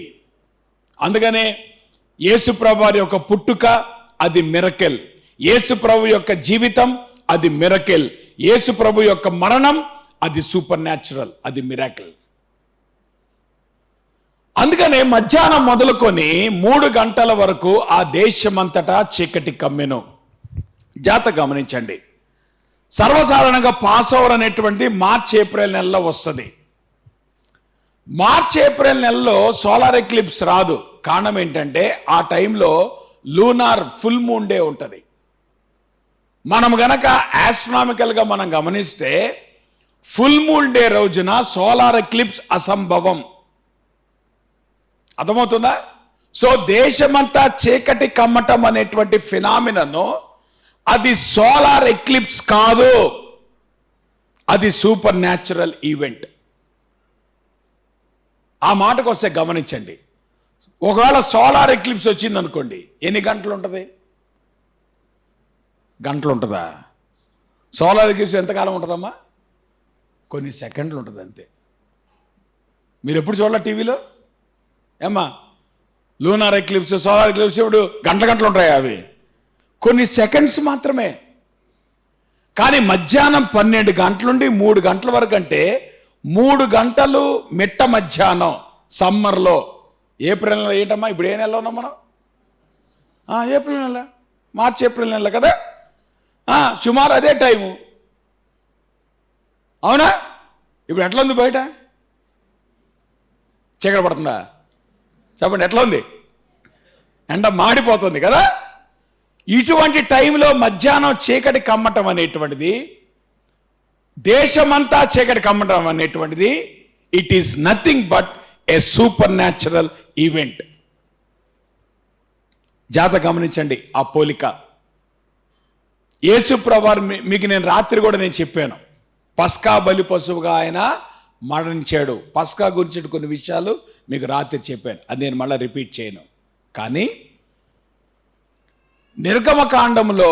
అందుకనే యేసుప్రభు వారి యొక్క పుట్టుక అది మిరకిల్, యేసుప్రభు యొక్క జీవితం అది మిరకిల్, యేసుప్రభు యొక్క మరణం అది సూపర్ న్యాచురల్, అది మిరాకిల్. అందుకనే మధ్యాహ్నం మొదలుకొని 3 గంటల వరకు ఆ దేశమంతటా చీకటి కమ్మెను. జాగ్రత్త గమనించండి, సర్వసాధారణంగా పాస్ ఓవర్ అనేటువంటి మార్చ్ ఏప్రిల్ నెలలో వస్తుంది. మార్చ్ ఏప్రిల్ నెలలో సోలార్ ఎక్లిప్స్ రాదు. కారణం ఏంటంటే ఆ టైంలో లూనార్ ఫుల్ మూన్ డే ఉంటుంది. మనం గనక ఆస్ట్రానామికల్గా మనం గమనిస్తే ఫుల్ మూన్ డే రోజున సోలార్ ఎక్లిప్స్ అసంభవం. అర్థమవుతుందా? సో దేశమంతా చీకటి కమ్మటం అనేటువంటి ఫినామినను అది సోలార్ ఎక్లిప్స్ కాదు, అది సూపర్ న్యాచురల్ ఈవెంట్. ఆ మాటకు వస్తే గమనించండి, ఒకవేళ సోలార్ ఎక్లిప్స్ వచ్చింది అనుకోండి, ఎన్ని గంటలు ఉంటుంది? గంటలు ఉంటుందా? సోలార్ ఎక్లిప్స్ ఎంతకాలం ఉంటుందమ్మా? కొన్ని సెకండ్లు ఉంటుంది అంతే. మీరు ఎప్పుడు చూడాలి టీవీలో? ఏమ్మా, లూనార్ ఎక్లిప్స్, సోలార్ ఎక్లిప్స్ ఇప్పుడు గంటలు ఉంటాయి, అవి కొన్ని సెకండ్స్ మాత్రమే. కానీ మధ్యాహ్నం 12 గంటల నుండి 3 గంటల వరకు అంటే 3 గంటలు మిట్ట మధ్యాహ్నం సమ్మర్లో. ఏప్రిల్ నెల ఏంటమ్మా? ఇప్పుడు ఏ నెలలో ఉన్నాం మనం? ఏప్రిల్ నెల, మార్చి ఏప్రిల్ నెల కదా, సుమారు అదే టైము. అవునా? ఇప్పుడు ఎట్లా ఉంది బయట? చీకటి పడుతుందా? చెప్పండి, ఎట్లా ఉంది? ఎండ మాడిపోతుంది కదా. ఇటువంటి టైంలో మధ్యాహ్నం చీకటి కమ్మటం అనేటువంటిది, దేశమంతా చీకటి కమ్మటం అనేటువంటిది it is nothing but a supernatural event. జాగ్రత్త గమనించండి ఆ పోలిక. యేసుప్రభువారు మీకు నేను రాత్రి కూడా నేను చెప్పాను, పస్కా బలి పశువుగా ఆయన మరణించాడు. పస్కా గురించి కొన్ని విషయాలు మీకు రాత్రి చెప్పాను, అది నేను మళ్ళీ రిపీట్ చేయను. కానీ నిర్గమకాండంలో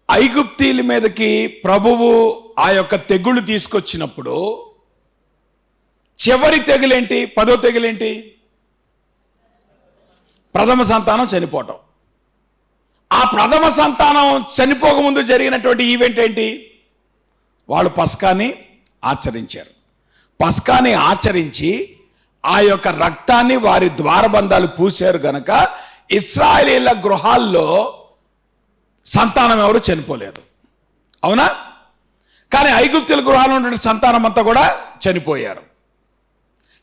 ఐగుప్తీల మీదకి ప్రభువు ఆ యొక్క తెగుళ్ళు తీసుకొచ్చినప్పుడు చివరి తెగులేంటి? 10వ తెగులేంటి? ప్రథమ సంతానం చనిపోవటం. ఆ ప్రథమ సంతానం చనిపోకముందు జరిగినటువంటి ఈవెంట్ ఏంటి? వాళ్ళు పస్కాని ఆచరించారు. పస్కాని ఆచరించి ఆ యొక్క రక్తాన్ని వారి ద్వారబంధాలు పూసారు గనక ఇశ్రాయేలీల గృహాల్లో సంతానం ఎవరు చనిపోలేదు. అవునా? కానీ ఐగుప్తుల గృహాల్లో ఉన్న సంతానం అంతా కూడా చనిపోయారు.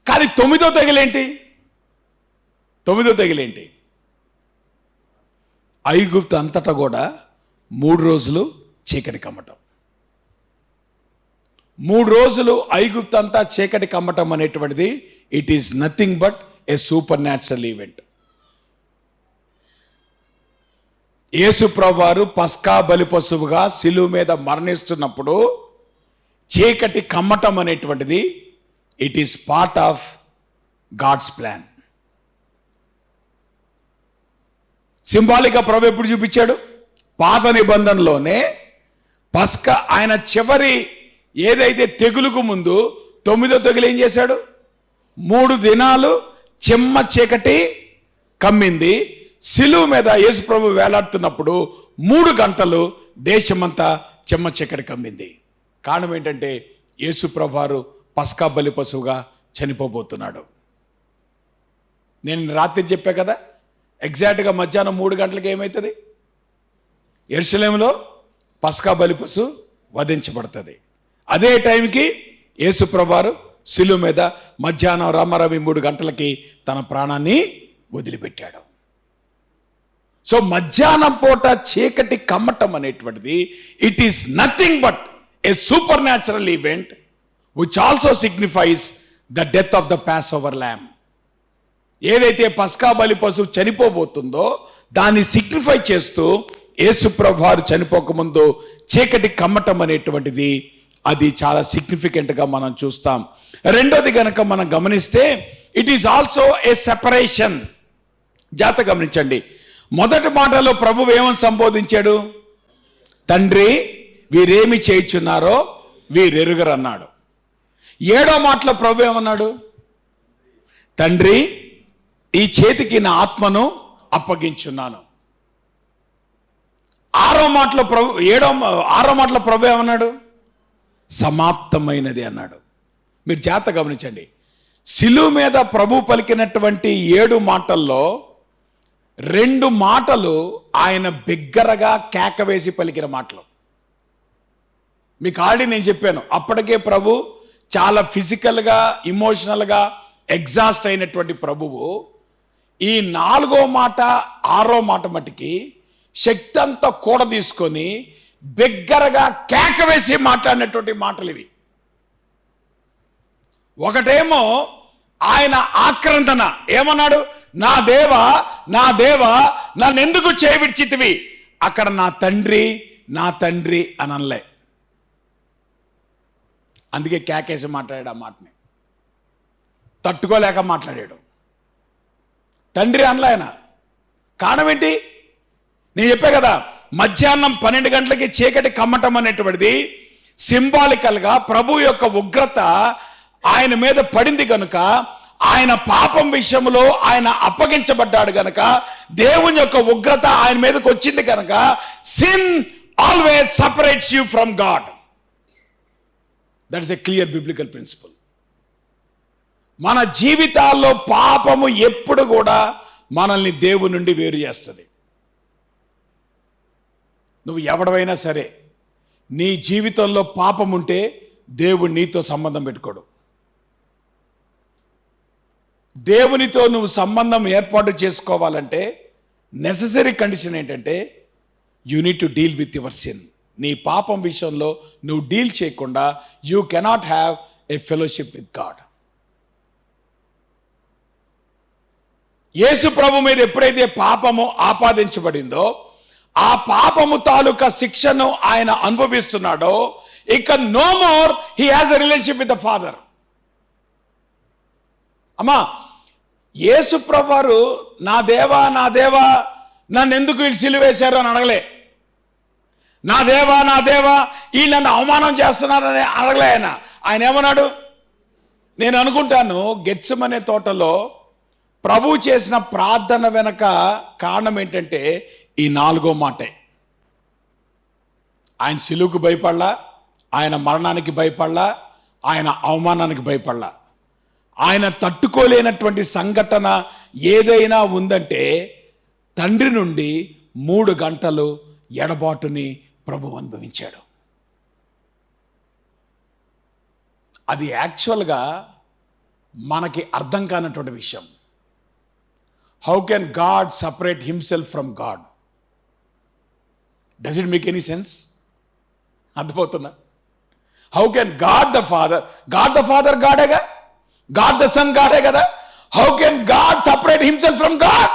కానీ 9వ తెగులేంటి? 9వ తెగులేంటి? ఐగుప్తు అంతటా కూడా 3 రోజులు చీకటి కమ్మటం. 3 రోజులు ఐగుప్తు అంతా చీకటి కమ్మటం అనేటువంటిది it is nothing but a supernatural event. యేసుప్రభువారు పస్కా బలి పశువుగా శిలువ మీద మరణిస్తున్నప్పుడు చీకటి కమ్మటం అనేటువంటిది it is part of God's plan. సింబాలిక్గా ప్రభు ఎప్పుడు చూపించాడు? పాత నిబంధనలోనే పస్కా ఆయన చివరి ఏదైతే తెగులుకు ముందు 9వ తెగులు ఏం చేశాడు? 3 దినాలు చెమ్మ చీకటి కమ్మింది. శిలువ మీద యేసు ప్రభు వేలాడుతున్నప్పుడు 3 గంటలు దేశమంతా చెమ్మ చీకటి కమ్మింది. కారణం ఏంటంటే యేసు ప్రభువారు పస్కా బలి పశువుగా చనిపోబోతున్నాడు. నేను రాత్రి చెప్పా కదా, ఎగ్జాక్ట్గా మధ్యాహ్నం 3 గంటలకు ఏమవుతుంది? యెరూషలేములో పస్కా బలి పశు వధించబడుతుంది. అదే టైంకి యేసుప్రభువారు శిలువ మీద మధ్యాహ్నం రమ్మరవి 3 గంటలకి తన ప్రాణాన్ని వదిలిపెట్టాడు. సో మధ్యాహ్నం పూట చీకటి కమ్మటం అనేటువంటిది it is nothing but a supernatural event which also signifies the death of the pass over ల్యామ్. ఏదైతే పస్కా బలి పశువు చనిపోబోతుందో దాన్ని సిగ్నిఫై చేస్తూ యేసుప్రభు వారు చనిపోకముందు చీకటి కమ్మటం అనేటువంటిది అది చాలా సిగ్నిఫికెంట్గా మనం చూస్తాం. రెండోది గనక మనం గమనిస్తే it is also a separation. జాగ్రత్త గమనించండి. మొదటి మాటలో ప్రభువు ఏమని సంబోధించాడు? తండ్రి, వీరేమి చేయుచున్నారో వీరెరుగరు అన్నాడు. 7వ మాటలో ప్రభు ఏమన్నాడు? తండ్రి, ఈ చేతికి నా ఆత్మను అప్పగించున్నాను. 6వ మాటలో ప్రభు ఏమన్నాడు? సమాప్తమైనది అన్నాడు. మీరు జాగ్రత్త గమనించండి. శిలువ మీద ప్రభు పలికినటువంటి 7 మాటల్లో 2 మాటలు ఆయన బిగ్గరగా కేక వేసి పలికిన మాటలు. మీకు ఆల్రెడీ నేను చెప్పాను, అప్పటికే ప్రభు చాలా ఫిజికల్గా ఇమోషనల్గా ఎగ్జాస్ట్ అయినటువంటి ప్రభువు ఈ 4వ మాట 6వ మాట మటుకి శక్తి అంతా కూడా తీసుకొని బిగ్గరగా కేక వేసి మాట్లాడినటువంటి మాటలు ఇవి. ఒకటేమో ఆయన ఆక్రందన, ఏమన్నాడు? నా దేవా, నా దేవా, నన్ను ఎందుకు చేవిడిచితివి? అక్కడ నా తండ్రి, నా తండ్రి అని అనలే. అందుకే కేకేసి మాట్లాడాడు. ఆ మాటని తట్టుకోలేక మాట్లాడాడు. తండ్రి అనలే ఆయన. కారణం ఏంటి? నేను చెప్పా కదా, మధ్యాహ్నం 12 గంటలకి చీకటి కమ్మటం అనేటువంటిది సింబాలికల్గా ప్రభు యొక్క ఉగ్రత ఆయన మీద పడింది కనుక, ఆయన పాపం విషయంలో ఆయన అప్పగించబడ్డాడు కనుక, దేవుని యొక్క ఉగ్రత ఆయన మీదకి వచ్చింది కనుక, sin always separates you from God. That is a clear biblical principal. మన జీవితాల్లో పాపము ఎప్పుడు కూడా మనల్ని దేవుని నుండి వేరు చేస్తుంది. నువ్వు ఎవడవైనా సరే, నీ జీవితంలో పాపం ఉంటే దేవుడు నీతో సంబంధం పెట్టుకోడు. దేవునితో నువ్వు సంబంధం ఏర్పాటు చేసుకోవాలంటే నెససరీ కండిషన్ ఏంటంటే you need to deal with your sin. నీ పాపం విషయంలో నువ్వు డీల్ చేయకుండా you cannot have a fellowship with God. Yesu ప్రభు మీద ఎప్పుడైతే పాపము ఆపాదించబడిందో, ఆ పాపము తాలూకా శిక్షను ఆయన అనుభవిస్తున్నాడో, ఇక no more he has a relationship with the father. అమ్మా, యేసు ప్రభువారు నా దేవా, నా దేవా, నన్ను ఎందుకు వీళ్ళు సిలువేశారు అని అడగలే. నా దేవా, నా దేవా, ఈ నన్ను అవమానం చేస్తున్నారని అడగలే ఆయన. ఆయన ఏమన్నాడు? నేను అనుకుంటాను గెత్సెమనే తోటలో ప్రభు చేసిన ప్రార్థన వెనక కారణం ఏంటంటే ఈ 4వ మాటే. ఆయన సిలువుకు భయపడలా, ఆయన మరణానికి భయపడలా, ఆయన అవమానానికి భయపడలా. ఆయన తట్టుకోలేనటువంటి సంఘటన ఏదైనా ఉందంటే తండ్రి నుండి 3 గంటలు ఎడబాటుని ప్రభు అనుభవించాడు. అది యాక్చువల్గా మనకి అర్థం కానటువంటి విషయం. How can God separate himself from God? Does it make any sense? అర్థమవుతుందా? How can God the father గాడేగా, గాడ్ ద సన్ గాడే కదా. How can God separate himself from God?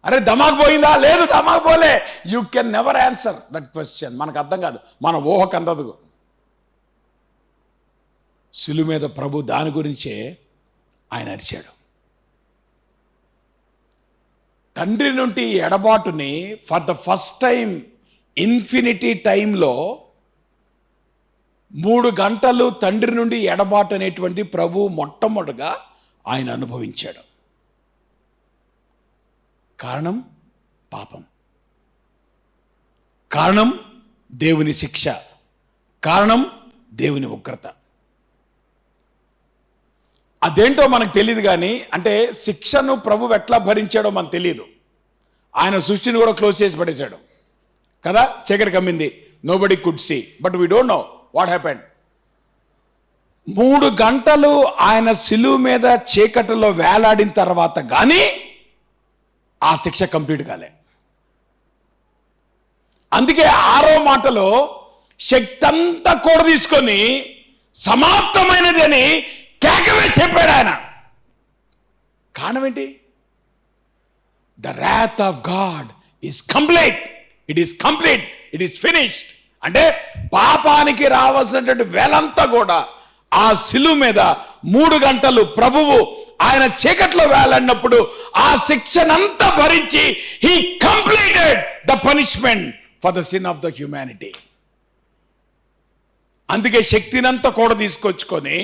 అరే దమాక్ పోయిందా? లేదు, దమాక్ పోలే. You can never answer that question. మనకు అర్థం కాదు, మన ఊహకు అందదు. శిలువ మీద ప్రభు దాని గురించే ఆయన అరిచాడు. తండ్రి నుండి ఎడబాటుని for the first time infinity టైంలో 3 గంటలు తండ్రి నుండి ఎడబాటు అనేటువంటి ప్రభు మొట్టమొదటిగా ఆయన అనుభవించాడు. కారణం పాపం, కారణం దేవుని శిక్ష, కారణం దేవుని ఉగ్రత. అదేంటో మనకు తెలియదు. కానీ అంటే శిక్షను ప్రభు ఎట్లా భరించాడో మనకు తెలియదు. ఆయన సృష్టిని కూడా క్లోజ్ చేసి పడేశాడు కదా, చీకటి కమ్మింది, nobody could see, but we don't know what happened. 3 గంటలు ఆయన సిలువ మీద చీకటిలో వేలాడిన తర్వాత కానీ ఆ శిక్ష కంప్లీట్ కాలే. అందుకే 6వ మాటలో శక్తి అంతా కూడా తీసుకొని సమాప్తమైనది అని కేకవేసి చెప్పాడు ఆయన. కారణం ఏంటి? The wrath of God is complete, it is complete, it is finished. అంటే పాపానికి రావాల్సినటువంటి వేలంతా కూడా ఆ సిలువ మీద 3 గంటలు ప్రభువు ఆయన చీకట్లో వేలాడినప్పుడు ఆ శిక్షనంతా భరించి he completed the punishment for the sin of the humanity. అందుకే శక్తినంతా కూడా తీసుకొచ్చుకొని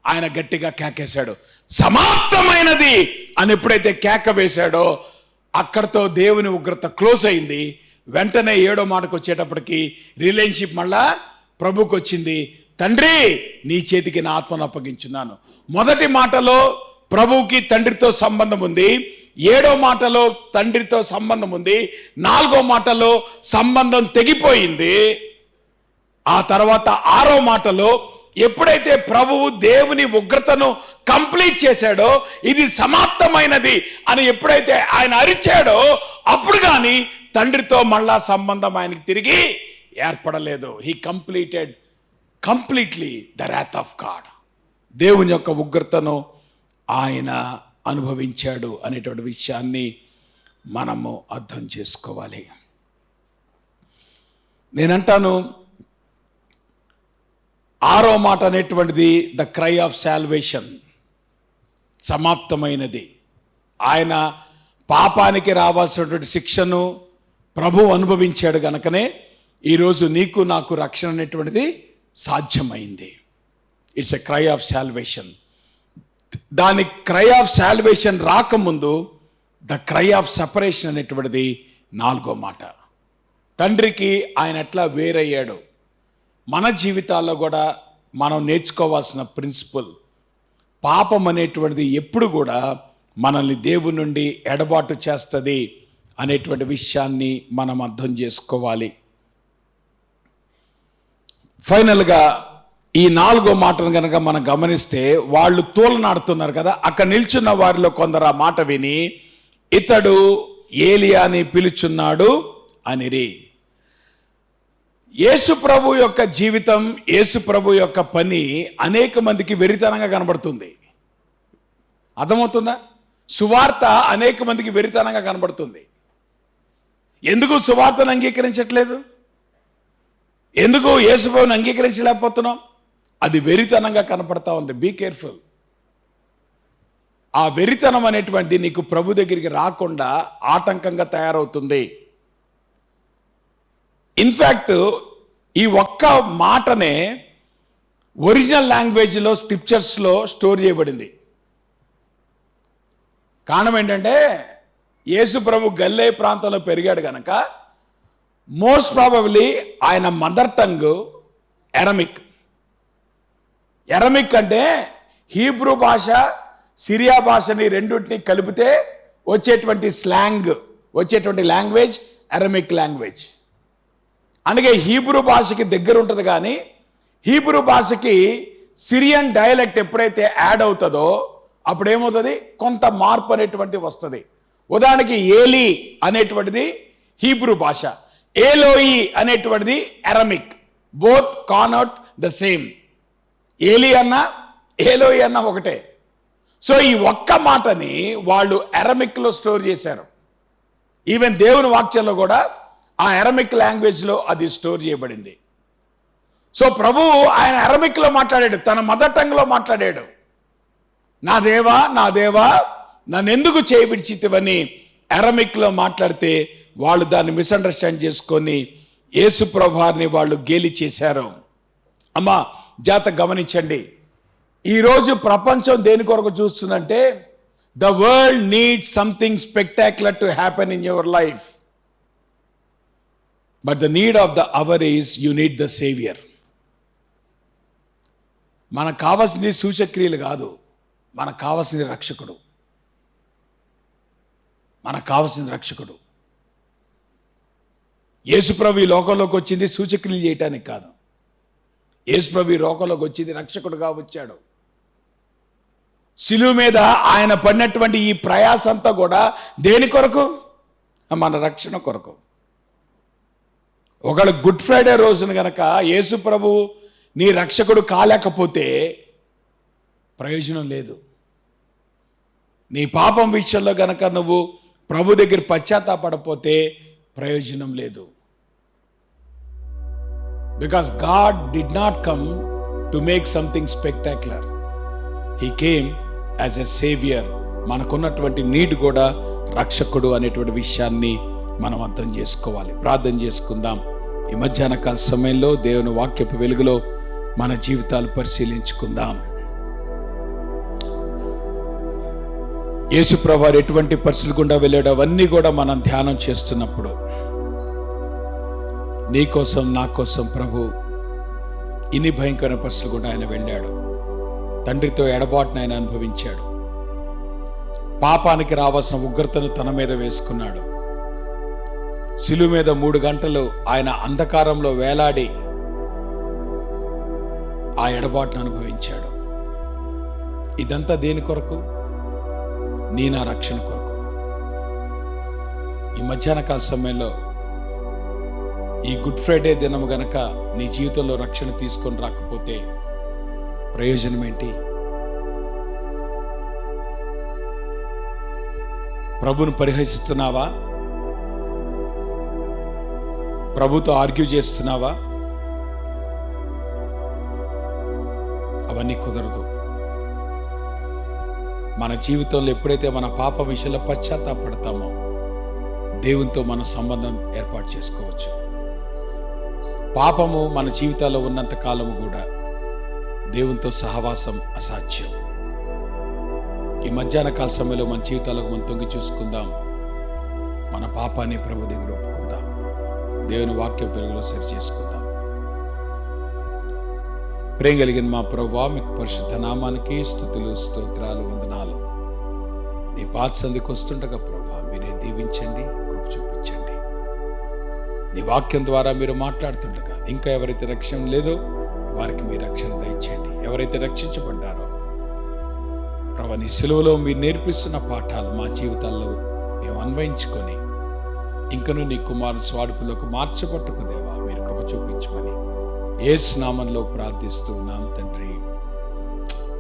ఆయన గట్టిగా కేకేశాడు, సమాప్తమైనది అని ఎప్పుడైతే కేక వేశాడో అక్కడితో దేవుని ఉగ్రత క్లోజ్ అయింది. వెంటనే 7వ మాటకు వచ్చేటప్పటికి రిలేషన్షిప్ మళ్ళా ప్రభుకి వచ్చింది. తండ్రి, నీ చేతికి నా ఆత్మను అప్పగించున్నాను. మొదటి మాటలో ప్రభువుకి తండ్రితో సంబంధం ఉంది, 7వ మాటలో తండ్రితో సంబంధం ఉంది, 4వ మాటలో సంబంధం తెగిపోయింది. ఆ తర్వాత 6వ మాటలో ఎప్పుడైతే ప్రభువు దేవుని ఉగ్రతను కంప్లీట్ చేశాడో, ఇది సమాప్తమైనది అని ఎప్పుడైతే ఆయన అరిచాడో అప్పుడు కానీ తండ్రితో మళ్ళా సంబంధం ఆయనకి తిరిగి ఏర్పడలేదు. He completed completely the wrath of God. దేవుని యొక్క ఉగ్రతను ఆయన అనుభవించాడు అనేటువంటి విషయాన్ని మనము అర్థం చేసుకోవాలి. నేనంటాను 6వ మాట అనేటువంటిది ద క్రై ఆఫ్ సాల్వేషన్, సమాప్తమైనది. ఆయన పాపానికి రావాల్సినటువంటి శిక్షను ప్రభు అనుభవించాడు గనుకనే ఈరోజు నీకు నాకు రక్షణ అనేటువంటిది సాధ్యమైంది. It's a cry of salvation. దాని క్రై ఆఫ్ సాల్వేషన్ రాకముందు ద క్రై ఆఫ్ సెపరేషన్ అనేటువంటిది 4వ మాట. తండ్రికి ఆయన ఎట్లా వేరయ్యాడు. మన జీవితాల్లో కూడా మనం నేర్చుకోవాల్సిన ప్రిన్సిపల్, పాపం అనేటువంటిది ఎప్పుడు కూడా మనల్ని దేవుని నుండి ఎడబాటు చేస్తుంది అనేటువంటి విషయాన్ని మనం అర్థం చేసుకోవాలి. ఫైనల్గా ఈ 4వ మాటను కనుక మనం గమనిస్తే, వాళ్ళు తూలనాడుతున్నారు కదా, అక్కడ నిల్చున్న వారిలో కొందరు ఆ మాట విని ఇతడు ఏలియాని పిలుచున్నాడు అనిరి. యేసు ప్రభు యొక్క జీవితం, యేసు ప్రభు యొక్క పని అనేక మందికి వెరితనంగా కనబడుతుంది. అర్థమవుతుందా? సువార్త అనేక మందికి వెరితనంగా కనబడుతుంది. ఎందుకు సువార్తను అంగీకరించట్లేదు? ఎందుకు యేసు ప్రభువుని అంగీకరించలేకపోతున్నాం? అది వెరితనంగా కనపడతా ఉంది. Be careful. ఆ వెరితనం అనేటువంటి నీకు ప్రభు దగ్గరికి రాకుండా ఆటంకంగా తయారవుతుంది. ఇన్ఫ్యాక్ట్ ఈ ఒక్క మాటనే ఒరిజినల్ లాంగ్వేజ్లో స్క్రిప్చర్స్లో స్టోర్ చేయబడింది. కారణం ఏంటంటే యేసు ప్రభు గల్లే ప్రాంతంలో పెరిగాడు కనుక మోస్ట్ ప్రాబబ్లీ ఆయన మదర్ టంగ్ ఎరమిక్. ఎరమిక్ అంటే హీబ్రూ భాష, సిరియా భాషని రెండింటిని కలిపితే వచ్చేటువంటి స్లాంగ్, వచ్చేటువంటి లాంగ్వేజ్ ఎరమిక్ లాంగ్వేజ్. అందుకే హీబ్రూ భాషకి దగ్గర ఉంటుంది. కానీ హీబ్రూ భాషకి సిరియన్ డైలెక్ట్ ఎప్పుడైతే యాడ్ అవుతుందో అప్పుడు ఏమవుతుంది? కొంత మార్పు అనేటువంటిది వస్తుంది. ఉదాహరణకి ఏలీ అనేటువంటిది హీబ్రూ భాష, ఏలోయి అనేటువంటిది Aramaic. Both connote the same. ఏలీ అన్న ఏలోయి అన్న ఒకటే. సో ఈ ఒక్క మాటని వాళ్ళు ఎరమిక్లో స్టోర్ చేశారు. ఈవెన్ దేవుని వాక్యంలో కూడా ఆ ఎరమిక్ లాంగ్వేజ్లో అది స్టోర్ చేయబడింది. సో ప్రభువు ఆయన ఎరమిక్లో మాట్లాడాడు, తన మదర్ టంగ్లో మాట్లాడాడు. నా దేవా, నా దేవా, నన్ను ఎందుకు చేయబిడిచితివని ఎరమిక్లో మాట్లాడితే వాళ్ళు దాన్ని మిస్అండర్స్టాండ్ చేసుకొని యేసు ప్రభువారిని వాళ్ళు గేలి చేశారు. అమ్మా జాగ్రత్త గమనించండి. ఈరోజు ప్రపంచం దేని కొరకు చూస్తుందంటే the world needs something spectacular to happen in your life. But the need of the hour is you need the saviour. మనకు కావాల్సింది సూచక్రియలు కాదు, మనకు కావాల్సింది రక్షకుడు. మనకు కావాల్సింది రక్షకుడు. యేసుప్రభు ఈ లోకంలోకి వచ్చింది సూచక్రియలు చేయటానికి కాదు. యేసుప్రభు ఈ లోకంలోకి వచ్చింది రక్షకుడుగా వచ్చాడు. శిలువ మీద ఆయన పడినటువంటి ఈ ప్రయాస అంతా కూడా దేని కొరకు? మన రక్షణ కొరకు. ఒకవేళ గుడ్ ఫ్రైడే రోజున గనక యేసు ప్రభు నీ రక్షకుడు కాలేకపోతే ప్రయోజనం లేదు. నీ పాపం విషయంలో గనక నువ్వు ప్రభు దగ్గర పశ్చాత్తాపడపోతే ప్రయోజనం లేదు. Because God did not come to make something spectacular. He came as a saviour. మనకున్నటువంటి నీడ్ కూడా రక్షకుడు అనేటువంటి విషయాన్ని మనం అర్థం చేసుకోవాలి. ప్రార్థన చేసుకుందాం. ఈ మధ్యాహ్న కాల సమయంలో దేవుని వాక్యపు వెలుగులో మన జీవితాలు పరిశీలించుకుందాం. యేసుప్రభు వారు ఎటువంటి పరిస్థితులు గుండా వెళ్ళాడో అవన్నీ కూడా మనం ధ్యానం చేస్తున్నప్పుడు నీ కోసం నా కోసం ప్రభు ఇన్ని భయంకర పరిస్థితులు గుండా ఆయన వెళ్ళాడు. తండ్రితో ఎడబాటును ఆయన అనుభవించాడు. పాపానికి రావాల్సిన ఉగ్రతను తన మీద వేసుకున్నాడు. శిలువ మీద 3 గంటలు ఆయన అంధకారంలో వేలాడి ఆ ఎడబాటును అనుభవించాడు. ఇదంతా దేని కొరకు? నీ నా రక్షణ కొరకు. ఈ మధ్యాహ్న కాల సమయంలో ఈ గుడ్ ఫ్రైడే దినము గనక నీ జీవితంలో రక్షణ తీసుకొని రాకపోతే ప్రయోజనం ఏంటి? ప్రభును పరిహసిస్తున్నావా? ప్రభుతో ఆర్గ్యూ చేస్తున్నావా? అవన్నీ కుదరదు. మన జీవితంలో ఎప్పుడైతే మన పాప విషయంలో పశ్చాత్తాపడతామో దేవునితో మన సంబంధం ఏర్పాటు చేసుకోవచ్చు. పాపము మన జీవితాల్లో ఉన్నంత కాలము కూడా దేవునితో సహవాసం అసాధ్యం. ఈ మధ్యాహ్న కాల సమయంలో మన జీవితాలకు మనం తొంగి చూసుకుందాం. మన పాపాన్ని ప్రభు దగ్గర ఒప్పుకుందాం. దేవుని వాక్యం వెలుగులో సరి చేసుకుందాం. ప్రేమ కలిగిన మా ప్రభువా, మీకు పరిశుద్ధ నామానికి స్తుతులు, స్తోత్రాలు, వందనాలు. నీ పాద సంధికి వస్తుండగా ప్రభువా మీరే దీవించండి, కృప చూపించండి. నీ వాక్యం ద్వారా మీరు మాట్లాడుతుండగా ఇంకా ఎవరైతే రక్షణ లేదో వారికి మీ రక్షణ దయచేయండి. ఎవరైతే రక్షించబడ్డారో ప్రభు నీ సిలువలో మీరు నేర్పిస్తున్న పాఠాలు మా జీవితాల్లో మేము అన్వయించుకొని ఇంకనూ నీ కుమారు స్వాడుపులకు మార్చబట్టుకు దేవా మీరు కృప చూపించమని యేసు నామంలో ప్రార్థిస్తూ ఉన్నాం తండ్రి.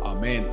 ఆమేన్.